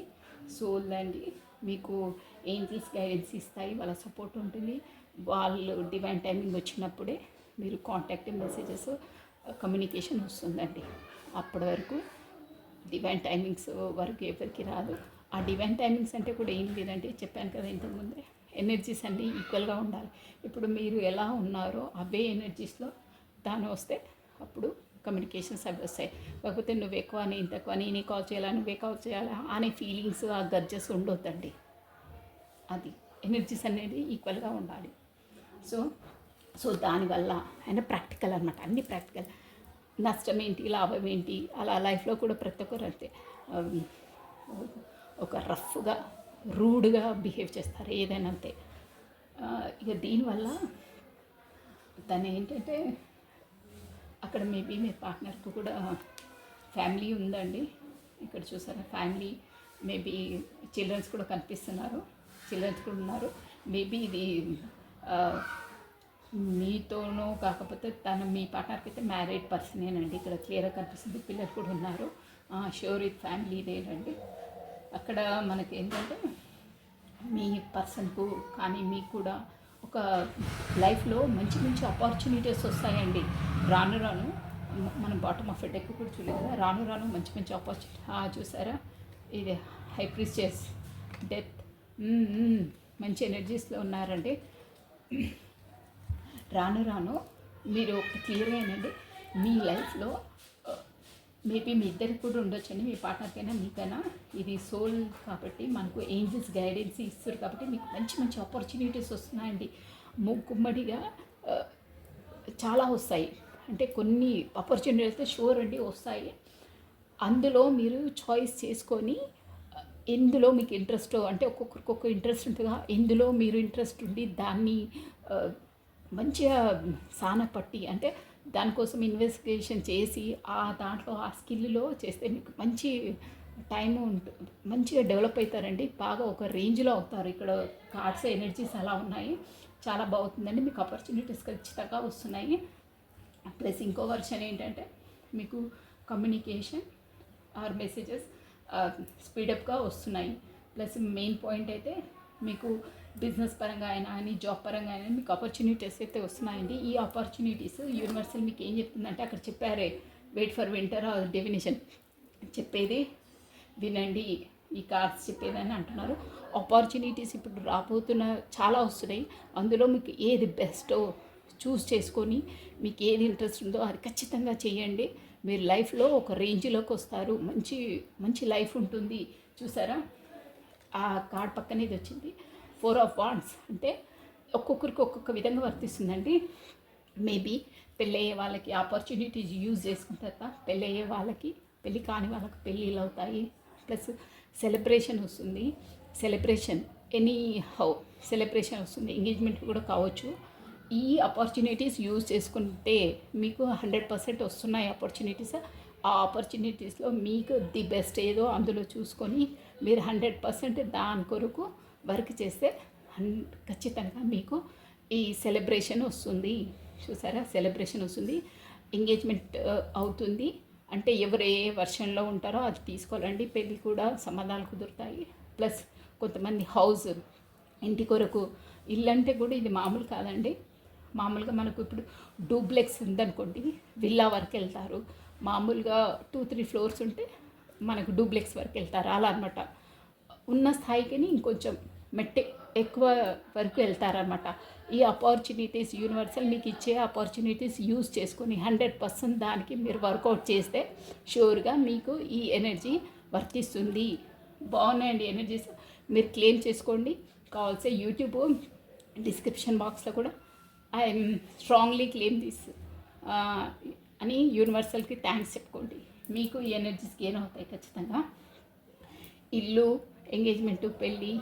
సోల్ అండి. మీకు ఏంజల్స్ గైడెన్స్ ఇస్తాయి, వాళ్ళ సపోర్ట్ ఉంటుంది. వాళ్ళు డివైన్ టైమింగ్ వచ్చినప్పుడే మీరు కాంటాక్ట్ మెసేజెస్ కమ్యూనికేషన్ వస్తుందండి. అప్పటి వరకు డివైన్ టైమింగ్స్ వరకు ఎవరికి రాదు. ఆ డివైన్ టైమింగ్స్ అంటే కూడా ఏం లేదంటే చెప్పాను కదా ఇంతకుముందే, ఎనర్జీస్ అన్నీ ఈక్వల్గా ఉండాలి. ఇప్పుడు మీరు ఎలా ఉన్నారో అవే ఎనర్జీస్లో దాని వస్తే అప్పుడు కమ్యూనికేషన్స్ అవి వస్తాయి. కాకపోతే నువ్వు ఎక్కువ అని, ఇంత ఎక్కువ, నేనే కాల్ చేయాలా, నువ్వే కాల్ చేయాలా అనే ఫీలింగ్స్, ఆ గర్జెస్ ఉండొద్దండి. అది ఎనర్జీస్ అనేది ఈక్వల్గా ఉండాలి. సో దానివల్ల ఆయన ప్రాక్టికల్ అనమాట. అన్నీ ప్రాక్టికల్. నష్టం ఏంటి, లాభం ఏంటి, అలా లైఫ్లో కూడా ప్రతి ఒక్కరు అంతే ఒక రఫ్గా, రూడ్గా బిహేవ్ చేస్తారు ఏదైనా అంతే. ఇక దీనివల్ల తను ఏంటంటే అక్కడ మేబీ మీ పార్ట్నర్కు కూడా ఫ్యామిలీ ఉందండి. ఇక్కడ చూసారా ఫ్యామిలీ, మేబీ చిల్డ్రన్స్ కూడా కనిపిస్తున్నారు, చిల్డ్రన్స్ కూడా ఉన్నారు. మేబీ ఇది మీతోనూ కాకపోతే మీ పార్ట్నర్కి అయితే మ్యారీడ్ పర్సనేనండి. ఇక్కడ క్లియర్గా కనిపిస్తుంది. పిల్లలు కూడా ఉన్నారు. షూర్ ఇది ఫ్యామిలీదేనండి. అక్కడ మనకి ఏంటంటే మీ పర్సన్కు కానీ మీకు కూడా ఒక లైఫ్లో మంచి మంచి ఆపర్చునిటీస్ వస్తాయండి. రాను రాను మనం బాటమ్ ఆఫ్ డెక్ కూడా చూడలేదు కదా, రాను రాను మంచి మంచి ఆపర్చునిటీ చూసారా, ఇది హై ప్రీస్టెస్ డెత్ మంచి ఎనర్జీస్లో ఉన్నారండి. రాను రాను మీరు ఒక క్లియర్గా ఏంటంటే మీ లైఫ్లో మేబీ మీ ఇద్దరికి కూడా ఉండొచ్చండి, మీ పార్ట్నర్కైనా మీకైనా. ఇది సోల్ కాబట్టి మనకు ఏంజల్స్ గైడెన్స్ ఇస్తారు కాబట్టి మీకు మంచి మంచి ఆపర్చునిటీస్ వస్తున్నాయండి. గుమ్మడిగా చాలా వస్తాయి, అంటే కొన్ని ఆపర్చునిటీస్ అయితే షూర్ అండి వస్తాయి. అందులో మీరు చాయిస్ చేసుకొని ఎందులో మీకు ఇంట్రెస్ట్, అంటే ఒక్కొక్కరికి ఒక్కొక్క ఇంట్రెస్ట్ ఉంటుందా, ఎందులో మీరు ఇంట్రెస్ట్ ఉండి దాన్ని మంచిగా సానపట్టి, అంటే దానికోసం ఇన్వెస్టిగేషన్ చేసి దాంట్లో ఆ స్కిల్లో చేస్తే మీకు మంచి టైము ఉంటుంది, మంచిగా డెవలప్ అవుతారండి, బాగా ఒక రేంజ్లో అవుతారు. ఇక్కడ కార్డ్స్ ఎనర్జీస్ అలా ఉన్నాయి, చాలా బాగుంటుందండి. మీకు ఆపర్చునిటీస్ ఖచ్చితంగా వస్తున్నాయి. ప్లస్ ఇంకో వర్షన్ ఏంటంటే మీకు కమ్యూనికేషన్ ఆర్ మెసేజెస్ స్పీడప్గా వస్తున్నాయి. ప్లస్ మెయిన్ పాయింట్ అయితే మీకు బిజినెస్ పరంగా అయినా అని జాబ్ పరంగా అయినా మీకు ఆపర్చునిటీస్ అయితే వస్తున్నాయండి. ఈ ఆపర్చునిటీస్ యూనివర్సల్ మీకు ఏం చెప్తుందంటే, అక్కడ చెప్పారే వెయిట్ ఫర్ వింటర్ డెఫినేషన్ చెప్పేది వినండి, ఈ కార్డ్స్ చెప్పేదని అంటున్నారు. ఆపర్చునిటీస్ ఇప్పుడు రాబోతున్న చాలా వస్తున్నాయి, అందులో మీకు ఏది బెస్టో చూస్ చేసుకొని మీకు ఏది ఇంట్రెస్ట్ ఉందో అది ఖచ్చితంగా చేయండి. మీరు లైఫ్లో ఒక రేంజ్లోకి వస్తారు, మంచి మంచి లైఫ్ ఉంటుంది. చూసారా, ఆ కార్డ్ పక్కన ఇది వచ్చింది 4 ఆఫ్ వాండ్స్, అంటే ఒక్కొక్కరికి ఒక్కొక్క విధంగా వర్తిస్తుందండి. మేబీ పెళ్ళయ్యే వాళ్ళకి ఆపర్చునిటీస్ యూజ్ చేసుకుంటారా, పెళ్ళయ్యే వాళ్ళకి, పెళ్ళి కాని వాళ్ళకి పెళ్ళిళ్ళు అవుతాయి. ప్లస్ సెలబ్రేషన్ వస్తుంది, సెలబ్రేషన్ ఎనీ హౌ సెలబ్రేషన్ వస్తుంది, ఎంగేజ్మెంట్ కూడా కావచ్చు. ఈ ఆపర్చునిటీస్ యూజ్ చేసుకుంటే మీకు 100% వస్తున్నాయి ఆపర్చునిటీస్. ఆ ఆపర్చునిటీస్లో మీకు ది బెస్ట్ ఏదో అందులో చూసుకొని మీరు 100% దాని కొరకు వర్క్ చేస్తే ఖచ్చితంగా మీకు ఈ సెలబ్రేషన్ వస్తుంది. చూసారా, సెలబ్రేషన్ వస్తుంది, ఎంగేజ్మెంట్ అవుతుంది. అంటే ఎవరు ఏ వర్షన్లో ఉంటారో అది తీసుకోవాలండి, పెళ్ళి కూడా సంబంధాలు కుదురుతాయి. ప్లస్ కొంతమంది హౌస్, ఇంటి కొరకు, ఇల్లు అంటే కూడా ఇది మామూలు కాదండి. మామూలుగా మనకు ఇప్పుడు డూప్లెక్స్ ఉందనుకోండి, విల్లా వరకు వెళ్తారు. మామూలుగా 2-3 ఫ్లోర్స్ ఉంటే మనకు డూప్లెక్స్ వరకు వెళ్తారు, అలా అనమాట. ఉన్న స్థాయికి ఇంకొంచెం మెట్టి ఎక్కువ వరకు వెళ్తారనమాట. ఈ ఆపర్చునిటీస్ యూనివర్సల్ మీకు ఇచ్చే ఆపర్చునిటీస్ యూజ్ చేసుకొని 100% దానికి మీరు వర్కౌట్ చేస్తే షూర్గా మీకు ఈ ఎనర్జీ వర్తిస్తుంది. బాగున్నాయండి ఎనర్జీస్, మీరు క్లెయిమ్ చేసుకోండి. కావాల్సే యూట్యూబ్ డిస్క్రిప్షన్ బాక్స్లో కూడా ఐఎమ్ స్ట్రాంగ్లీ క్లెయిమ్ దిస్ అని యూనివర్సల్కి థ్యాంక్స్ చెప్పుకోండి. మీకు ఈ ఎనర్జీస్ గెయిన్ అవుతాయి ఖచ్చితంగా. ఇల్లు, ఎంగేజ్మెంటు, పెళ్ళి,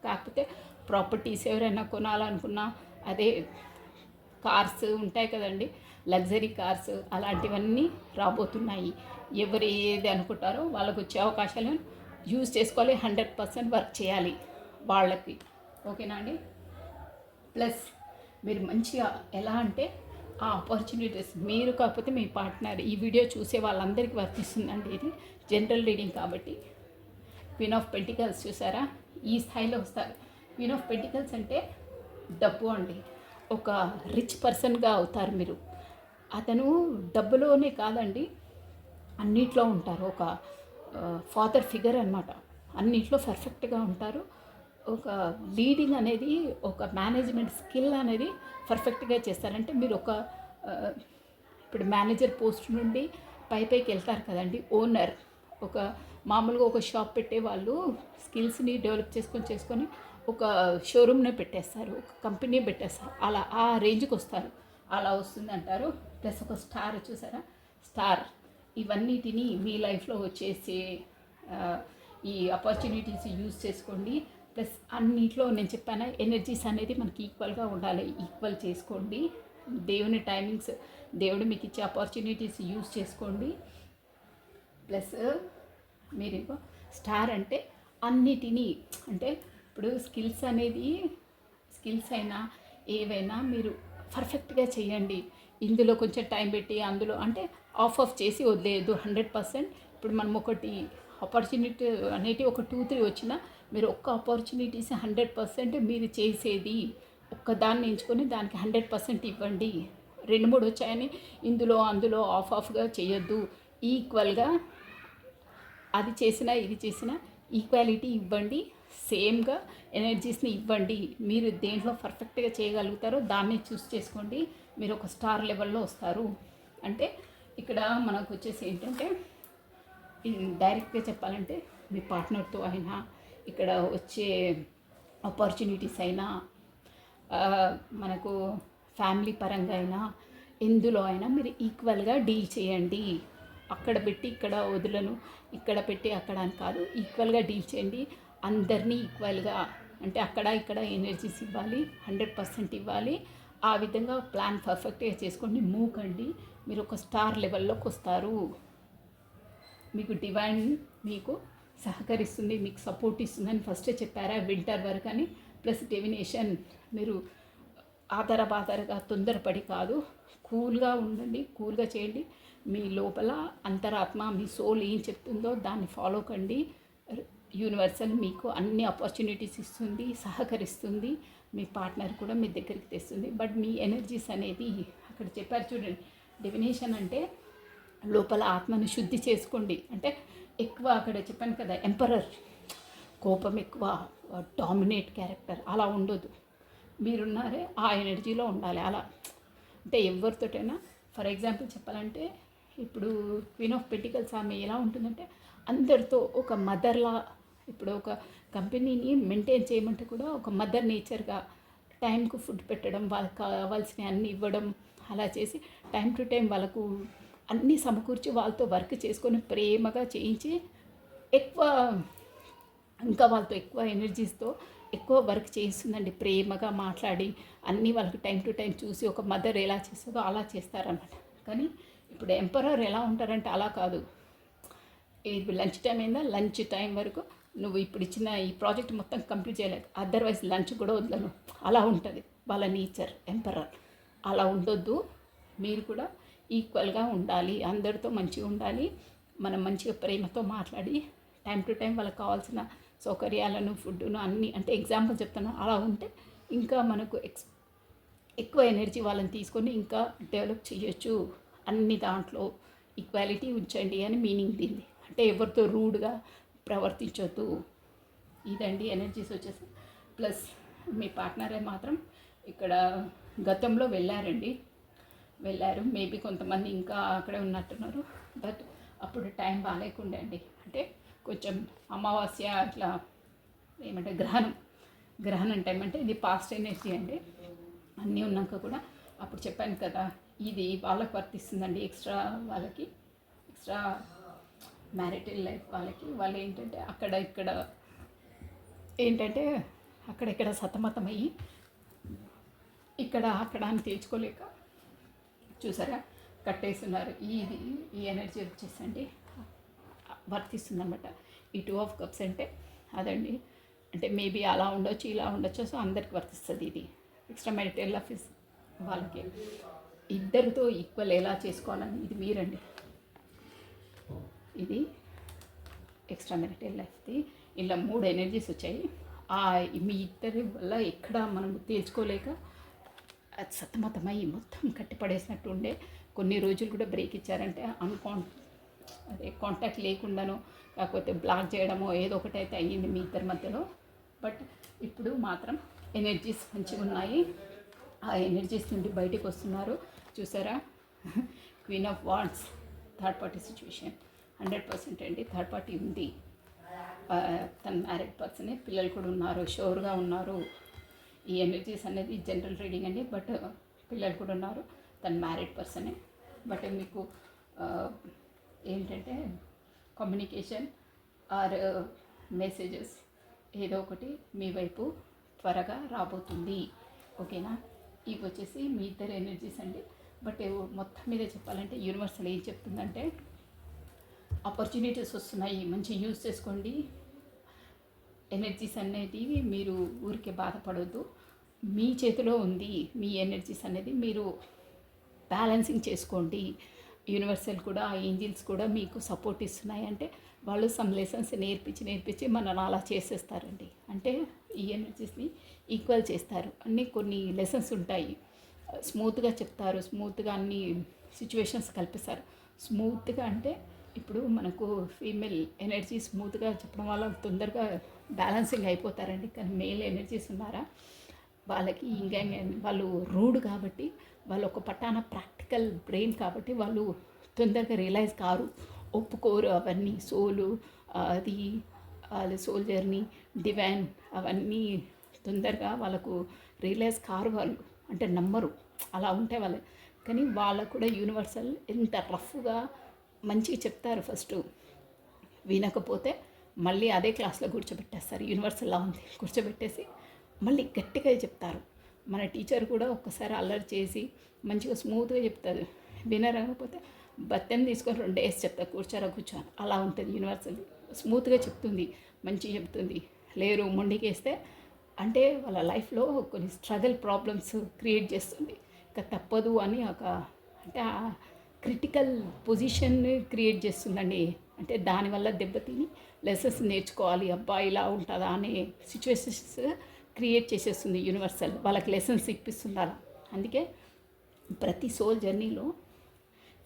కాకపోతే ప్రాపర్టీస్ ఎవరైనా కొనాలనుకున్నా, అదే కార్స్ ఉంటాయి కదండి, లగ్జరీ కార్స్, అలాంటివన్నీ రాబోతున్నాయి. ఎవరు ఏది అనుకుంటారో వాళ్ళకు వచ్చే అవకాశాలను యూజ్ చేసుకోవాలి, 100% వర్క్ చేయాలి వాళ్ళకి. ఓకేనా అండి. ప్లస్ మీరు మంచిగా ఎలా అంటే ఆ ఆపర్చునిటీస్ మీరు కాకపోతే మీ పార్ట్నర్, ఈ వీడియో చూసే వాళ్ళందరికీ వర్తిస్తుందండి. ఇది జనరల్ రీడింగ్ కాబట్టి. క్వీన్ ఆఫ్ పెంటికల్స్ చూసారా, ఈ స్థాయిలో వస్తారు. క్వీన్ ఆఫ్ పెంటికల్స్ అంటే డబ్బు అండి, ఒక రిచ్ పర్సన్గా అవుతారు మీరు. అతను డబ్బులోనే కాదండి, అన్నిట్లో ఉంటారు. ఒక ఫాదర్ ఫిగర్ అనమాట, అన్నిట్లో పర్ఫెక్ట్గా ఉంటారు. ఒక లీడింగ్ అనేది, ఒక మేనేజ్మెంట్ స్కిల్ అనేది పర్ఫెక్ట్గా చేస్తారంటే మీరు ఒక ఇప్పుడు మేనేజర్ పోస్ట్ నుండి పైకి వెళ్తారు కదండి, ఓనర్. ఒక మామూలుగా ఒక షాప్ పెట్టే వాళ్ళు స్కిల్స్ని డెవలప్ చేసుకొని ఒక షోరూమ్నే పెట్టేస్తారు, ఒక కంపెనీ పెట్టేస్తారు, అలా ఆ రేంజ్కి వస్తారు. అలా వస్తుంది అంటారు. ప్లస్ ఒక స్టార్ చూసారా, స్టార్. ఇవన్నిటిని మీ లైఫ్లో వచ్చేసి ఈ ఆపర్చునిటీస్ యూజ్ చేసుకోండి. ప్లస్ అన్నిట్లో నేను చెప్పాను, ఎనర్జీస్ అనేది మనకి ఈక్వల్గా ఉండాలి, ఈక్వల్ చేసుకోండి. దేవుని టైమింగ్స్, దేవుడు మీకు ఇచ్చే ఆపర్చునిటీస్ యూజ్ చేసుకోండి. ప్లస్ మీరు స్టార్ అంటే అన్నిటినీ, అంటే ఇప్పుడు స్కిల్స్ అనేది, స్కిల్స్ అయినా ఏవైనా మీరు పర్ఫెక్ట్గా చేయండి. ఇందులో కొంచెం టైం పెట్టి అందులో అంటే ఆఫ్ చేసి వదిలేదు 100%. ఇప్పుడు మనం ఒకటి ఆపర్చునిటీ అనేటివి ఒక 2-3 వచ్చినా మీరు ఒక్క ఆపర్చునిటీస్ 100% మీరు చేసేది ఒక్కదాన్ని ఎంచుకొని దానికి 100% ఇవ్వండి. 2-3 వచ్చాయని ఇందులో అందులో ఆఫ్గా చేయొద్దు. ఈక్వల్గా అది చేసినా ఇది చేసినా ఈక్వాలిటీ ఇవ్వండి. సేమ్గా ఎనర్జీస్ని ఇవ్వండి. మీరు దేంట్లో పర్ఫెక్ట్గా చేయగలుగుతారో దాన్ని చూస్ చేసుకోండి. మీరు ఒక స్టార్ లెవెల్లో వస్తారు. అంటే ఇక్కడ మనకు వచ్చేసి ఏంటంటే డైరెక్ట్గా చెప్పాలంటే మీ పార్ట్నర్తో అయినా ఇక్కడ వచ్చే ఆపర్చునిటీస్ అయినా మనకు ఫ్యామిలీ పరంగా అయినా ఎందులో అయినా మీరు ఈక్వల్గా డీల్ చేయండి. అక్కడ పెట్టి ఇక్కడ వదులను, ఇక్కడ పెట్టి అక్కడ అని కాదు, ఈక్వల్గా డీల్ చేయండి. అందరినీ ఈక్వల్గా అంటే అక్కడ ఇక్కడ ఎనర్జీస్ ఇవ్వాలి, 100% ఇవ్వాలి. ఆ విధంగా ప్లాన్ పర్ఫెక్ట్గా చేసుకోండి. మూవ్ కండి. మీరు ఒక స్టార్ లెవెల్లోకి వస్తారు. మీకు డివైన్ మీకు సహకరిస్తుంది, మీకు సపోర్ట్ ఇస్తుందని ఫస్టే చెప్పారా వింటర్ వరకు అని. ప్లస్ డివినేషన్ మీరు ఆధారగా తొందరపడి కాదు, కూల్గా ఉండండి, కూల్గా చేయండి. మీ లోపల అంతరాత్మ మీ సోల్ ఏం చెప్తుందో దాన్ని ఫాలో కండి. యూనివర్సల్ మీకు అన్ని ఆపర్చునిటీస్ ఇస్తుంది, సహకరిస్తుంది. మీ పార్ట్నర్ కూడా మీ దగ్గరికి తెస్తుంది. బట్ మీ ఎనర్జీస్ అనేది అక్కడ చెప్పారు చూడండి, డివినేషన్ అంటే లోపల ఆత్మను శుద్ధి చేసుకోండి. అంటే ఎక్కువ అక్కడ చెప్పాను కదా, ఎంపరర్ కోపం ఎక్కువ, డామినేట్ క్యారెక్టర్ అలా ఉండొద్దు. మీరున్నారే ఆ ఎనర్జీలో ఉండాలి. అలా అంటే ఎవరితోటైనా ఫర్ ఎగ్జాంపుల్ చెప్పాలంటే ఇప్పుడు క్వీన్ ఆఫ్ పెంటికల్స్ ఆమె ఎలా ఉంటుందంటే అందరితో ఒక మదర్లా, ఇప్పుడు ఒక కంపెనీని మెయింటైన్ చేయమంటే కూడా ఒక మదర్ నేచర్గా టైంకు ఫుడ్ పెట్టడం, వాళ్ళకి కావాల్సినవి అన్నీ ఇవ్వడం, అలా చేసి టైం టు టైం వాళ్ళకు అన్నీ సమకూర్చి వాళ్ళతో వర్క్ చేసుకొని ప్రేమగా చేయించి ఎక్కువ ఇంకా వాళ్ళతో ఎక్కువ ఎనర్జీస్తో ఎక్కువ వర్క్ చేస్తుందండి. ప్రేమగా మాట్లాడి అన్నీ వాళ్ళకి టైం టు టైం చూసి ఒక మదర్ ఎలా చేస్తుందో అలా చేస్తారన్నమాట. కానీ ఇప్పుడు ఎంపరర్ ఎలా ఉంటారంటే అలా కాదు. ఇప్పుడు లంచ్ టైం అయిందా, లంచ్ టైం వరకు నువ్వు ఇప్పుడు ఇచ్చిన ఈ ప్రాజెక్ట్ మొత్తం కంప్లీట్ చేయలేదు, అదర్వైజ్ లంచ్ కూడా వదలను, అలా ఉంటుంది వాళ్ళ నేచర్ ఎంపరర్. అలా ఉండొద్దు. మీరు కూడా ఈక్వల్గా ఉండాలి, అందరితో మంచిగా ఉండాలి. మనం మంచిగా ప్రేమతో మాట్లాడి టైం టు టైం వాళ్ళకి కావాల్సిన సౌకర్యాలను ఫుడ్ను అన్నీ, అంటే ఎగ్జాంపుల్ చెప్తాను, అలా ఉంటే ఇంకా మనకు ఎక్కువ ఎనర్జీ వాళ్ళని తీసుకొని ఇంకా డెవలప్ చేయొచ్చు. అన్ని దాంట్లో ఈక్వాలిటీ ఉంచండి అని మీనింగ్ దీన్ని. అంటే ఎవరితో రూడ్గా ప్రవర్తించొద్దు. ఇదండి ఎనర్జీస్ వచ్చేసి. ప్లస్ మీ పార్ట్నరే మాత్రం ఇక్కడ గతంలో వెళ్ళారు. మేబీ కొంతమంది ఇంకా అక్కడే ఉన్నట్టున్నారు. బట్ అప్పుడు టైం బాగాలేకుండే అండి. అంటే కొంచెం అమావాస్య అట్లా ఏమంటే గ్రహణం టైం అంటే ఇది పాస్ట్ ఎనర్జీ అండి. అన్నీ ఉన్నాక కూడా అప్పుడు చెప్పాను కదా, ఇది వాళ్ళకి వర్తిస్తుందండి. ఎక్స్ట్రా మ్యారిటల్ లైఫ్ వాళ్ళు ఏంటంటే అక్కడెక్కడ సతమతమయ్యి అక్కడ అని తేల్చుకోలేక చూసారా కట్టేస్తున్నారు. ఈ ఎనర్జీ వచ్చేసండి వర్తిస్తుంది అనమాట. ఈ 2 ఆఫ్ కప్స్ అంటే అదండి. అంటే మేబీ అలా ఉండొచ్చు, ఇలా ఉండొచ్చు. సో అందరికి వర్తిస్తుంది ఇది. ఎక్స్ట్రా మ్యారిటల్ లైఫ్ వాళ్ళకి ఇద్దరితో ఈక్వల్ ఎలా చేసుకోవాలని ఇది మీరండి. ఇది ఎక్స్ట్రా మ్యారిటల్ లైఫ్ది. ఇలా 3 ఎనర్జీస్ వచ్చాయి. మీ ఇద్దరి వల్ల ఎక్కడ మనం తేల్చుకోలేక అది సతమతమై మొత్తం కట్టిపడేసినట్టు ఉండే. కొన్ని రోజులు కూడా బ్రేక్ ఇచ్చారంటే కాంటాక్ట్ లేకుండానో కాకపోతే బ్లాక్ చేయడమో ఏదో ఒకటి అయితే అయ్యింది మీ ఇద్దరి మధ్యలో. బట్ ఇప్పుడు మాత్రం ఎనర్జీస్ మంచిగా ఉన్నాయి. ఆ ఎనర్జీస్ నుండి బయటకు వస్తున్నారు. చూసారా, queen of wands, third party situation 100% అండి. థర్డ్ పార్టీ ఉంది. తన మ్యారీడ్ పర్సనే, పిల్లలు కూడా ఉన్నారు, షోర్గా ఉన్నారు. ఈ ఎనర్జీస్ అనేది జనరల్ రీడింగ్ అండి. బట్ పిల్లలు కూడా ఉన్నారు, తన మ్యారీడ్ పర్సనే. బట్ మీకు ఏంటంటే కమ్యూనికేషన్ ఆర్ మెసేజెస్ ఏదో ఒకటి మీ వైపు త్వరగా రాబోతుంది. ఓకేనా? ఇవి వచ్చేసి మీ ఇద్దరు ఎనర్జీస్ అండి. బట్ మొత్తం మీద చెప్పాలంటే యూనివర్సల్ ఏం చెప్తుందంటే ఆపర్చునిటీస్ వస్తున్నాయి, మంచి యూజ్ చేసుకోండి. ఎనర్జీస్ అనేది మీరు ఊరికే బాధపడవద్దు. మీ చేతిలో ఉంది మీ ఎనర్జీస్ అనేది. మీరు బ్యాలెన్సింగ్ చేసుకోండి. యూనివర్సల్ కూడా ఆ ఏంజిల్స్ కూడా మీకు సపోర్ట్ ఇస్తున్నాయి అంటే వాళ్ళు సమ్ లెసన్స్ నేర్పించి మనల్ని అలా చేసేస్తారండి. అంటే ఈ ఎనర్జీస్ని ఈక్వల్ చేస్తారు. అన్నీ కొన్ని లెసన్స్ ఉంటాయి, స్మూత్గా చెప్తారు, స్మూత్గా అన్ని సిచ్యువేషన్స్ కల్పిస్తారు. స్మూత్గా అంటే ఇప్పుడు మనకు ఫీమేల్ ఎనర్జీ స్మూత్గా చెప్పడం వల్ల తొందరగా బ్యాలెన్సింగ్ అయిపోతారండి. కానీ మేల్ ఎనర్జీస్ ఉన్నారా వాళ్ళకి ఇంకా వాళ్ళు రూడ్ కాబట్టి, వాళ్ళు ఒక పట్టాన ప్రాక్టికల్ బ్రెయిన్ కాబట్టి వాళ్ళు తొందరగా రియలైజ్ కారు, ఒప్పుకోరు అవన్నీ. సోలు అది సోల్ జర్నీ డివైన్ అవన్నీ తొందరగా వాళ్ళకు రియలైజ్ కారు, వాళ్ళు అంటే నమ్మరు, అలా ఉంటాయి వాళ్ళు. కానీ వాళ్ళకు కూడా యూనివర్సల్ ఎంత రఫ్గా మంచిగా చెప్తారు. ఫస్ట్ వినకపోతే మళ్ళీ అదే క్లాస్లో కూర్చోబెట్టేస్తారు. యూనివర్సల్లా ఉంది కూర్చోబెట్టేసి మళ్ళీ గట్టిగా చెప్తారు. మన టీచర్ కూడా ఒక్కసారి అల్లరి చేసి మంచిగా స్మూత్గా చెప్తారు. వినరకపోతే బత్తెం తీసుకొని 2 డేస్ చెప్తా, కూర్చో అలా ఉంటుంది. యూనివర్సల్ స్మూత్గా చెప్తుంది, మంచిగా చెప్తుంది. లేరు మొండికేస్తే అంటే వాళ్ళ లైఫ్లో కొన్ని స్ట్రగల్ ప్రాబ్లమ్స్ క్రియేట్ చేస్తుంది. ఇంకా తప్పదు అని ఒక అంటే క్రిటికల్ పొజిషన్ క్రియేట్ చేస్తుందండి. అంటే దానివల్ల దెబ్బతిని లెసన్స్ నేర్చుకోవాలి, అబ్బా ఇలా ఉంటుందా అనే సిచ్యువేషన్స్ క్రియేట్ చేసేస్తుంది యూనివర్సల్. వాళ్ళకి లెసన్స్ ఇప్పిస్తున్నారు. అందుకే ప్రతి సోల్ జర్నీలో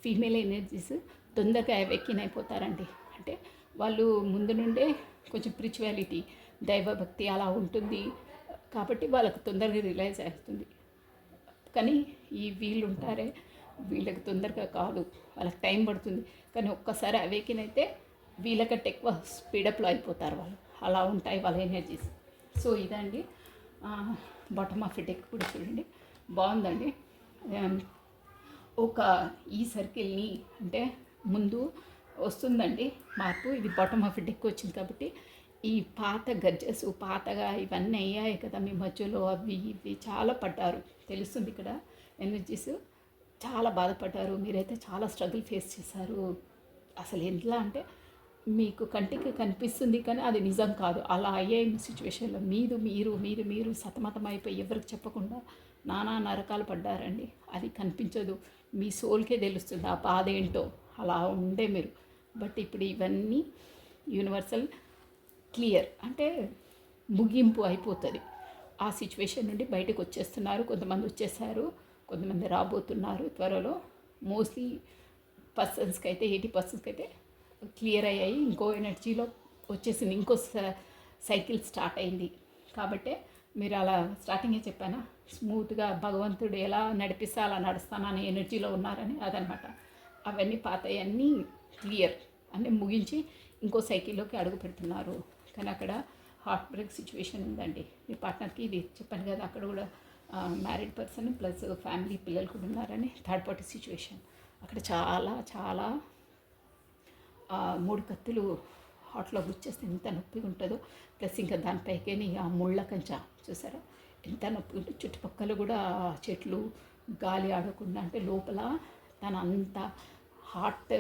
ఫీమేల్ ఎనర్జీస్ తొందరగా అవేకిన్ అయిపోతారండి. అంటే వాళ్ళు ముందు నుండే కొంచెం స్పిరిచువాలిటీ, దైవభక్తి అలా ఉంటుంది కాబట్టి వాళ్ళకు తొందరగా రియలైజ్ అవుతుంది. కానీ ఈ వీళ్ళు ఉంటారే వీళ్ళకి తొందరగా కాదు, వాళ్ళకి టైం పడుతుంది. కానీ ఒక్కసారి అవేకిన్ అయితే వీళ్ళకంటే ఎక్కువ స్పీడప్లో అయిపోతారు వాళ్ళు. అలా ఉంటాయి వాళ్ళ ఎనర్జీస్. సో ఇదండి బాటమ్ ఆఫ్ డెక్ కూడా చూడండి, బాగుందండి. ఒక ఈ సర్కిల్ని అంటే ముందు వస్తుందండి మార్పు. ఇది బాటమ్ ఆఫ్ డెక్ వచ్చింది కాబట్టి ఈ పాత గడ్జెస్ పాతగా ఇవన్నీ అయ్యాయి కదా మీ మధ్యలో, అవి ఇవి చాలా పడ్డారు తెలుస్తుంది. ఇక్కడ ఎనర్జీస్ చాలా బాధపడ్డారు. మీరైతే చాలా స్ట్రగుల్ ఫేస్ చేశారు. అసలు ఎట్లా అంటే మీకు కంటికి కనిపిస్తుంది కానీ అది నిజం కాదు. అలా అయ్యే సిచ్యువేషన్లో మీరు సతమతం అయిపోయి ఎవరికి చెప్పకుండా నానా నరకాలు పడ్డారండి. అది కనిపించదు, మీ సోల్కే తెలుస్తుంది ఆ బాధ ఏంటో. అలా ఉండే మీరు. బట్ ఇప్పుడు ఇవన్నీ యూనివర్సల్ క్లియర్ అంటే ముగింపు అయిపోతుంది. ఆ సిచ్యువేషన్ నుండి బయటకు వచ్చేస్తున్నారు. కొంతమంది వచ్చేసారు, కొంతమంది రాబోతున్నారు త్వరలో. మోస్ట్లీ పర్సన్స్కి అయితే 80% అయితే క్లియర్ అయ్యాయి. ఇంకో ఎనర్జీలో వచ్చేసింది, ఇంకో సైకిల్ స్టార్ట్ అయింది. కాబట్టే మీరు అలా స్టార్టింగే చెప్పానా, స్మూత్గా భగవంతుడు ఎలా నడిపిస్తే అలా నడుస్తాననే ఎనర్జీలో ఉన్నారని. అదనమాట. అవన్నీ పాతయన్నీ క్లియర్ అంటే ముగించి ఇంకో సైకిల్లోకి అడుగు పెడుతున్నారు. కానీ అక్కడ హార్ట్ బ్రేక్ సిచ్యువేషన్ ఉందండి. మీ పార్ట్నర్కి ఇది చెప్పాను కదా, అక్కడ కూడా మ్యారీడ్ పర్సన్ ప్లస్ ఫ్యామిలీ పిల్లలు కూడా ఉన్నారని థర్డ్ పార్టీ సిచ్యువేషన్. అక్కడ చాలా 3 కత్తులు హార్ట్లో గుచ్చేస్తే ఎంత నొప్పిగా ఉంటుందో. ప్లస్ ఇంకా దానిపైకి ఆ ముళ్ళ కంచా చూసారా ఎంత నొప్పి ఉంటుంది. చుట్టుపక్కల కూడా చెట్లు గాలి ఆడకుండా అంటే లోపల తన అంత హార్ట్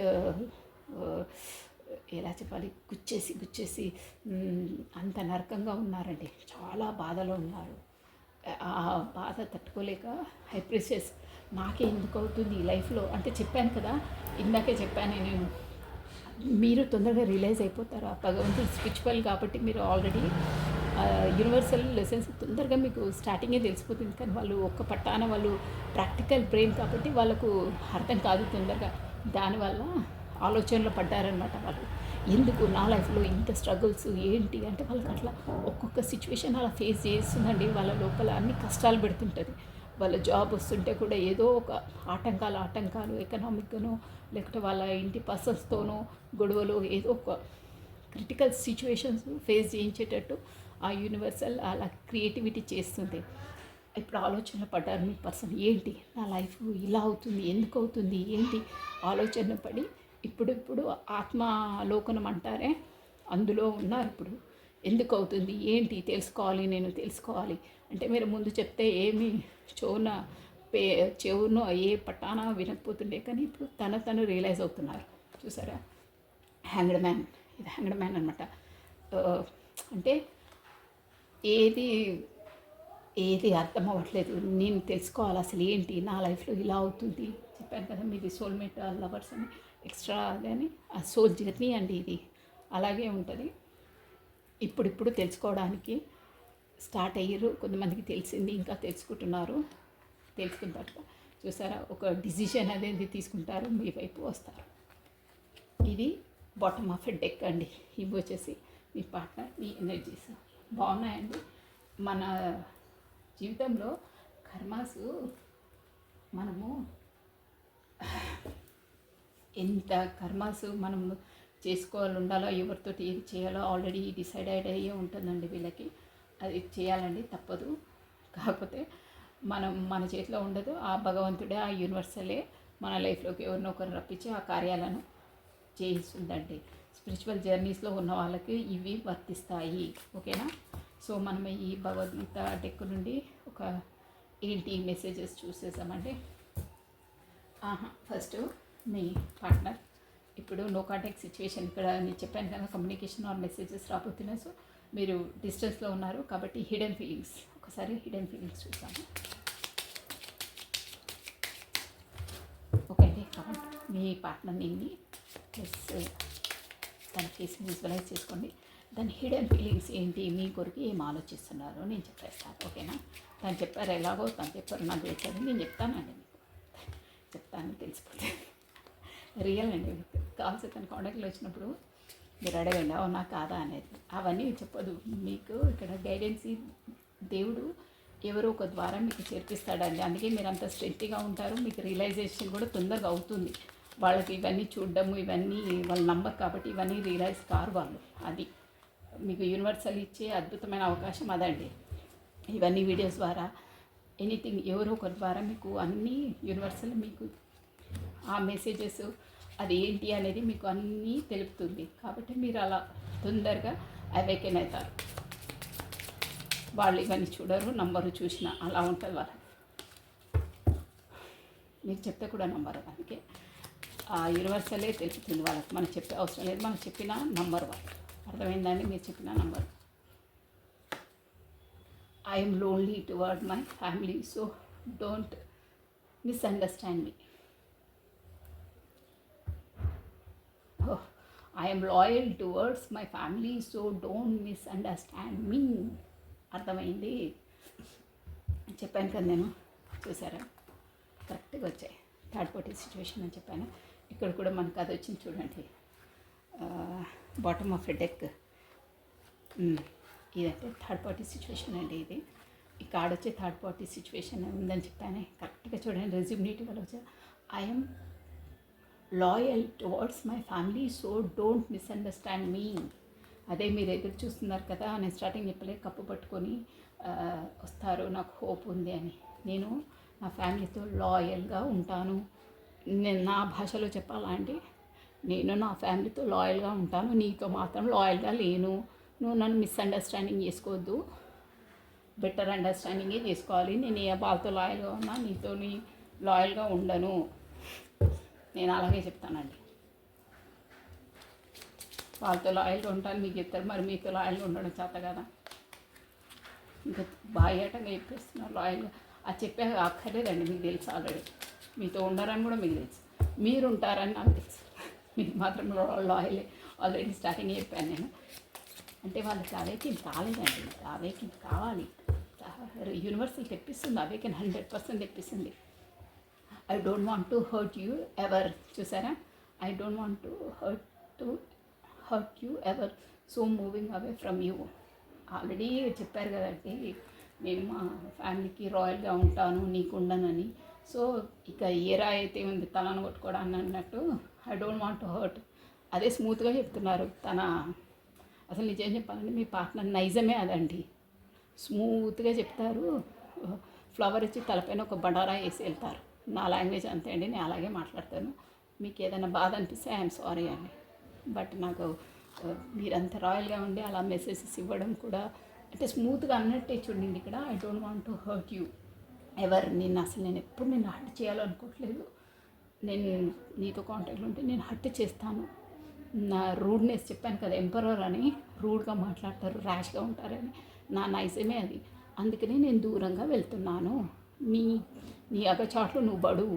ఎలా చెప్పాలి గుచ్చేసి అంత నరకంగా ఉన్నారండి. చాలా బాధలో ఉన్నారు. ఆ బాధ తట్టుకోలేక హైప్రెషస్ నాకే ఎందుకు అవుతుంది ఈ లైఫ్లో అంటే చెప్పాను కదా, ఇందాకే చెప్పాను నేను. మీరు తొందరగా రియలైజ్ అయిపోతారు. ఆ భగవంతుడు స్పిరిచువల్ కాబట్టి మీరు ఆల్రెడీ యూనివర్సల్ లెసన్స్ తొందరగా మీకు స్టార్టింగే తెలిసిపోతుంది. కానీ వాళ్ళు ఒక్క పట్టాన వాళ్ళు ప్రాక్టికల్ బ్రెయిన్ కాబట్టి వాళ్ళకు అర్థం కాదు తొందరగా. దానివల్ల ఆలోచనలో పడ్డారనమాట వాళ్ళు. ఎందుకు నా లైఫ్లో ఇంత స్ట్రగుల్స్ ఏంటి అంటే వాళ్ళకి అట్లా ఒక్కొక్క సిచ్యువేషన్ అలా ఫేస్ చేస్తుందండి. వాళ్ళ లోపల అన్ని కష్టాలు పెడుతుంటుంది. వాళ్ళ జాబ్ వస్తుంటే కూడా ఏదో ఒక ఆటంకాలు ఎకనామిక్గానో లేకపోతే వాళ్ళ ఇంటి పర్సన్స్తోనో గొడవలు ఏదో ఒక క్రిటికల్ సిచ్యువేషన్స్ ఫేస్ చేయించేటట్టు ఆ యూనివర్సల్ అలా క్రియేటివిటీ చేస్తుంది. ఇప్పుడు ఆలోచన పడ్డారు మీ పర్సన్, ఏంటి నా లైఫ్ ఇలా అవుతుంది, ఎందుకు అవుతుంది ఏంటి ఆలోచన పడి ఇప్పుడు ఆత్మలోకనం అంటారే అందులో ఉన్నారు. ఇప్పుడు ఎందుకు అవుతుంది ఏంటి తెలుసుకోవాలి అంటే మీరు ముందు చెప్తే ఏమి చెవునో ఏ పట్టానా వినకపోతుండే. కానీ ఇప్పుడు తను రియలైజ్ అవుతున్నారు. చూసారా హ్యాంగ్డ్ మ్యాన్, ఇది హ్యాంగ్డ్ మ్యాన్ అనమాట. అంటే ఏది ఏది అర్థం అవ్వట్లేదు, నేను తెలుసుకోవాలి అసలు ఏంటి నా లైఫ్లో ఇలా అవుతుంది. చెప్పాను కదా మీది సోల్మేట్ లవర్స్ అని, ఎక్స్ట్రా అని, ఆ సోల్ జర్నీ అండి ఇది. అలాగే ఉంటుంది. ఇప్పుడిప్పుడు తెలుసుకోవడానికి స్టార్ట్ అయ్యారు, కొంతమందికి తెలిసింది, ఇంకా తెలుసుకుంటున్నారు. తెలుసుకున్న తర్వాత చూసారా ఒక డిసిషన్ అనేది తీసుకుంటారు, మీ వైపు వస్తారు. ఇది బాటమ్ ఆఫ్ డెక్ అండి. ఇవి వచ్చేసి మీ పార్ట్నర్, మీ ఎనర్జీస్ బాగున్నాయండి. మన జీవితంలో కర్మాసు మనము ఎంత కర్మాసు మనం చేసుకోవాలి ఉండాలో, ఎవరితో ఏది చేయాలో ఆల్రెడీ డిసైడెడ్ అయ్యే ఉంటుందండి వీళ్ళకి. అది చేయాలండి, తప్పదు. కాకపోతే మన చేతిలో ఉండదు. ఆ భగవంతుడే, ఆ యూనివర్సలే మన లైఫ్లోకి ఎవరినో ఒకరు రప్పించి ఆ కార్యాలను చేయిస్తుందండి. స్పిరిచువల్ జర్నీస్లో ఉన్న వాళ్ళకి ఇవి వర్తిస్తాయి. ఓకేనా? సో మనం ఈ భగవద్గీత డెక్ నుండి ఒక ఏంటి మెసేజెస్ చూసేసామంటే, ఫస్ట్ మీ పార్ట్నర్ ఇప్పుడు నో కాంటాక్ట్ సిచ్యువేషన్, ఇక్కడ నేను చెప్పాను కదా కమ్యూనికేషన్ ఆర్ మెసేజెస్ రాబోతున్నాయి. సో మీరు డిస్టెన్స్లో ఉన్నారు కాబట్టి హిడెన్ ఫీలింగ్స్, ఒకసారి హిడెన్ ఫీలింగ్స్ చూసాము. ఓకే అండి, కాబట్టి మీ పార్ట్నర్ని ప్లస్ తన ఫేస్ని విజువలైజ్ చేసుకోండి. దాని హిడెన్ ఫీలింగ్స్ ఏంటి, మీ కొరకు ఏం ఆలోచిస్తున్నారు నేను చెప్పేస్తాను. ఓకేనా? తను చెప్పారు, ఎలాగో తను చెప్పారు, నాకు తెలియదు, నేను చెప్తానండి, మీకు చెప్తాను, తెలిసిపోతే రియల్ అండి. కాల్స్ తన కాంటాక్ట్లో వచ్చినప్పుడు మీరు అడగండి అవునా కాదా అనేది. అవన్నీ చెప్పదు మీకు. ఇక్కడ గైడెన్స్ దేవుడు ఎవరో ఒక ద్వారా మీకు చేర్పిస్తాడండి. అందుకే మీరు అంత స్ట్రెంత్గా ఉంటారు. మీకు రియలైజేషన్ కూడా తొందరగా అవుతుంది. వాళ్ళకి ఇవన్నీ చూడడము ఇవన్నీ వాళ్ళు నమ్మరు కాబట్టి ఇవన్నీ రియలైజ్ కారు వాళ్ళు. అది మీకు యూనివర్సల్ ఇచ్చే అద్భుతమైన అవకాశం అదండి. ఇవన్నీ వీడియోస్ ద్వారా ఎనీథింగ్ ఎవరో ఒకరి ద్వారా మీకు అన్నీ యూనివర్సల్ మీకు ఆ మెసేజెస్ అది ఏంటి అనేది మీకు అన్నీ తెలుపుతుంది. కాబట్టి మీరు అలా తొందరగా అవేకెన్ అవుతారు. వాళ్ళు ఇవన్నీ చూడరు, నంబరు, చూసిన అలా ఉంటుంది వాళ్ళకి. మీరు చెప్తే కూడా నంబరు. అందుకే ఆ యూనివర్సలే తెలుపుతుంది వాళ్ళకి. మనం చెప్పే అవసరం లేదు, మనం చెప్పిన నంబర్ వాళ్ళు. అర్థమైందండి? మీరు చెప్పిన number. I'm lonely towards my family, so don't misunderstand me. I am loyal towards my family, so don't misunderstand me. అర్థమైంది? చెప్పాను కదా నేను, చూసారా కరెక్ట్గా వచ్చాయి. థర్డ్ పార్టీ సిచ్యువేషన్ అని చెప్పాను. ఇక్కడ కూడా మనకు అది వచ్చింది చూడండి, బాటమ్ ఆఫ్ ఎ డెక్. ఇదంటే థర్డ్ పార్టీ సిచ్యువేషన్ అండి. ఇది ఈ కార్డ్ వచ్చే థర్డ్ పార్టీ సిచ్యువేషన్ ఉందని చెప్పాను. కరెక్ట్గా చూడండి, రెజ్యూమినేటివ్ వాళ్ళు వచ్చారు. I'm loyal towards my family, so don't misunderstand మీ. అదే మీరు ఎదురు చూస్తున్నారు కదా, నేను స్టార్టింగ్ చెప్పలే, కప్పు పట్టుకొని వస్తారు, నాకు హోప్ ఉంది అని. నేను నా ఫ్యామిలీతో లాయల్గా ఉంటాను. నేను నా భాషలో చెప్పాలంటే, నేను నా ఫ్యామిలీతో లాయల్గా ఉంటాను, నీతో మాత్రం లాయల్గా లేను. నువ్వు నన్ను మిస్అండర్స్టాండింగ్ చేసుకోవద్దు, బెటర్ అండర్స్టాండింగే చేసుకోవాలి. నేను ఏ వాళ్ళతో లాయల్గా ఉన్నా నీతో లాయల్గా ఉండను. నేను అలాగే చెప్తానండి. వాళ్ళతో లాయల్గా ఉంటాను మీకు చెప్తారు, మరి మీతో లాయల్గా ఉండడం చేత కదా. ఇంకా బాయ్యాటంగా చెప్పేస్తున్నారు లాయల్గా. అది చెప్పే అక్కర్లేదండి, మీకు తెలుసు ఆల్రెడీ. మీతో ఉండరని కూడా మీకు తెలుసు, మీరు ఉంటారని నాకు తెలుసు. మీకు మాత్రం లాయలే ఆల్రెడీ స్టార్టింగ్ చెప్పాను నేను. అంటే వాళ్ళకి అవేకిన్ కాలేదండి, అవేకిన్ కావాలి. యూనివర్సల్ తెప్పిస్తుంది, అవేకిన్ 100% తెప్పిస్తుంది. I don't want to hurt you ever. చూసారా, I don't want to hurt you ever, so moving away from you. Already చెప్పారు కదండి, నేను మా ఫ్యామిలీకి రాయల్గా ఉంటాను, నీకు ఉండనని. సో ఇక ఏరా అయితే ఉంది తలను కొట్టుకోవడానికి అన్నట్టు, I don't want to hurt. అదే స్మూత్గా చెప్తున్నారు. అసలు నిజం చెప్పాలంటే మీ పార్ట్నర్ నైజమే అదండి. స్మూత్గా చెప్తారు. ఫ్లవర్ ఇచ్చి తలపైన ఒక బండారా వేసి వెళ్తారు. నా లాంగ్వేజ్ అంతే అండి, నేను అలాగే మాట్లాడతాను. మీకు ఏదైనా బాధ అనిపిస్తే ఐఎమ్ సారీ అండి. బట్ నాకు మీరంత రాయల్గా ఉండి అలా మెసేజెస్ ఇవ్వడం కూడా అంటే స్మూత్గా అన్నట్టే చూడండి. ఇక్కడ I don't want to hurt you ever. నేను ఎప్పుడు నేను హర్ట్ చేయాలనుకోవట్లేదు. నేను నీతో కాంటాక్ట్లో ఉంటే నేను హర్ట్ చేస్తాను. నా రూడ్నెస్ చెప్పాను కదా, ఎంపరర్ అని రూడ్గా మాట్లాడతారు, ర్యాష్గా ఉంటారని. నా నైజమే అది. అందుకనే నేను దూరంగా వెళ్తున్నాను. నీ నీ అగచాట్లు నువ్వు బడు.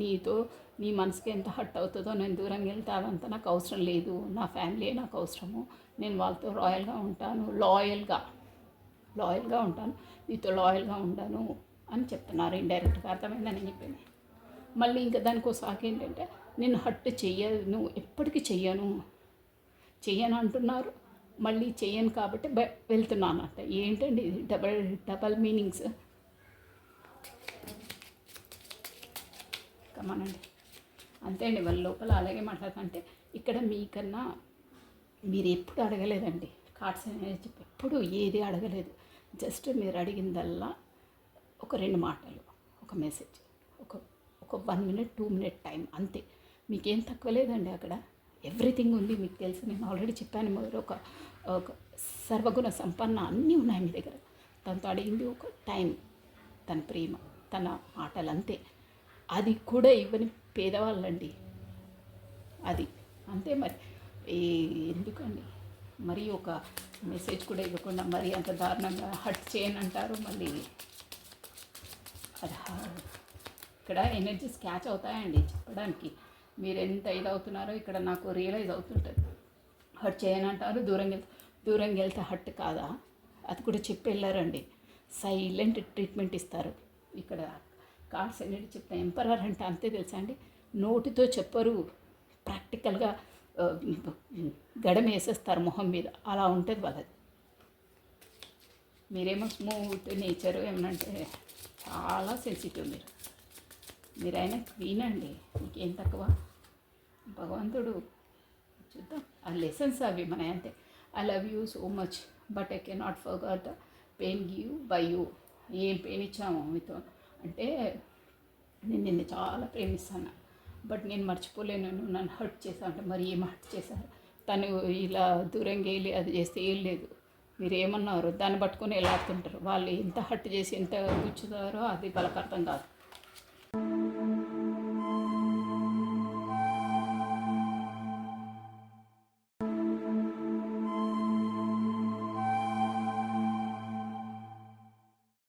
నీతో నీ మనసుకి ఎంత హర్ట్ అవుతుందో నేను దూరంగా వెళ్తే అదంతా నాకు అవసరం లేదు. నా ఫ్యామిలీ నాకు అవసరము. నేను వాళ్ళతో రాయల్గా ఉంటాను, లాయల్గా ఉంటాను, నీతో లాయల్గా ఉండను అని చెప్తున్నారు. ఇండైరెక్ట్గా అర్థమైందని చెప్పింది. మళ్ళీ ఇంకా దానికో సాకు ఏంటంటే నేను హర్ట్ చెయ్యను, ఎప్పటికీ చెయ్యను అంటున్నారు. మళ్ళీ చెయ్యను కాబట్టి వెళ్తున్నాను అంట. ఏంటండి ఇది డబల్ మీనింగ్స్. కమానండి, అంతే అండి. వాళ్ళ లోపల అలాగే మాట్లాడుతుంటే ఇక్కడ మీకన్నా మీరు ఎప్పుడు అడగలేదండి. కార్డ్స్ అనేది చెప్పి ఎప్పుడు ఏది అడగలేదు. జస్ట్ మీరు అడిగిందల్లా ఒక 2 మాటలు, ఒక మెసేజ్, ఒక 1 మినిట్ 2 మినిట్ టైం, అంతే. మీకేం తక్కువ లేదండి అక్కడ. ఎవ్రీథింగ్ ఉంది మీకు తెలుసు. నేను ఆల్రెడీ చెప్పాను మొదలు. ఒక సర్వగుణ సంపన్న అన్నీ ఉన్నాయి మీ దగ్గర. తనతో అడిగింది ఒక టైం, తన ప్రేమ, తన మాటలు, అంతే. అది కూడా ఇవ్వని పేదవాళ్ళండి. అది అంతే. మరి ఎందుకండి మరి ఒక మెసేజ్ కూడా ఇవ్వకుండా మరి అంత దారుణంగా హర్ట్ చేయనంటారు. మళ్ళీ అది ఇక్కడ ఎనర్జీస్ క్యాచ్ అవుతాయండి చెప్పడానికి. మీరు ఎంత ఇదవుతున్నారో ఇక్కడ నాకు రియలైజ్ అవుతుంటుంది. హర్ట్ చేయనంటారు, దూరంగా వెళ్తే హర్ట్ కాదా, అది కూడా చెప్పి వెళ్ళారండి. సైలెంట్ ట్రీట్మెంట్ ఇస్తారు. ఇక్కడ కార్డ్స్ అనేది చెప్తా. ఎంపరర్ అంటే అంతే తెలుసా అండి. నోటితో చెప్పరు, ప్రాక్టికల్గా గడం వేసేస్తారు మొహం మీద. అలా ఉంటుంది వాళ్ళది. మీరేమో స్మూత్ నేచరు, ఏమనంటే చాలా సెన్సిటివ్. మీరైనా క్వీన్ అండి, మీకేం తక్కువ. భగవంతుడు చూద్దాం ఆ లెసన్స్ అవి మన అంతే. I love you so much but I cannot forget the pain give by you. ఏం పెయిన్ ఇచ్చామో మీతో అంటే నేను నిన్ను చాలా ప్రేమిస్తాను, బట్ నేను మర్చిపోలేను. నన్ను హర్ట్ చేశా అంటే మరి ఏం హర్ట్ చేశారు? తను ఇలా దూరంగా వెళ్ళి అది చేస్తే ఏం లేదు. మీరు ఏమన్నారు దాన్ని పట్టుకొని వెళ్ళాడుతుంటారు. వాళ్ళు ఎంత హర్ట్ చేసి ఎంత గుచ్చుతారో అది వాళ్ళకి అర్థం కాదు.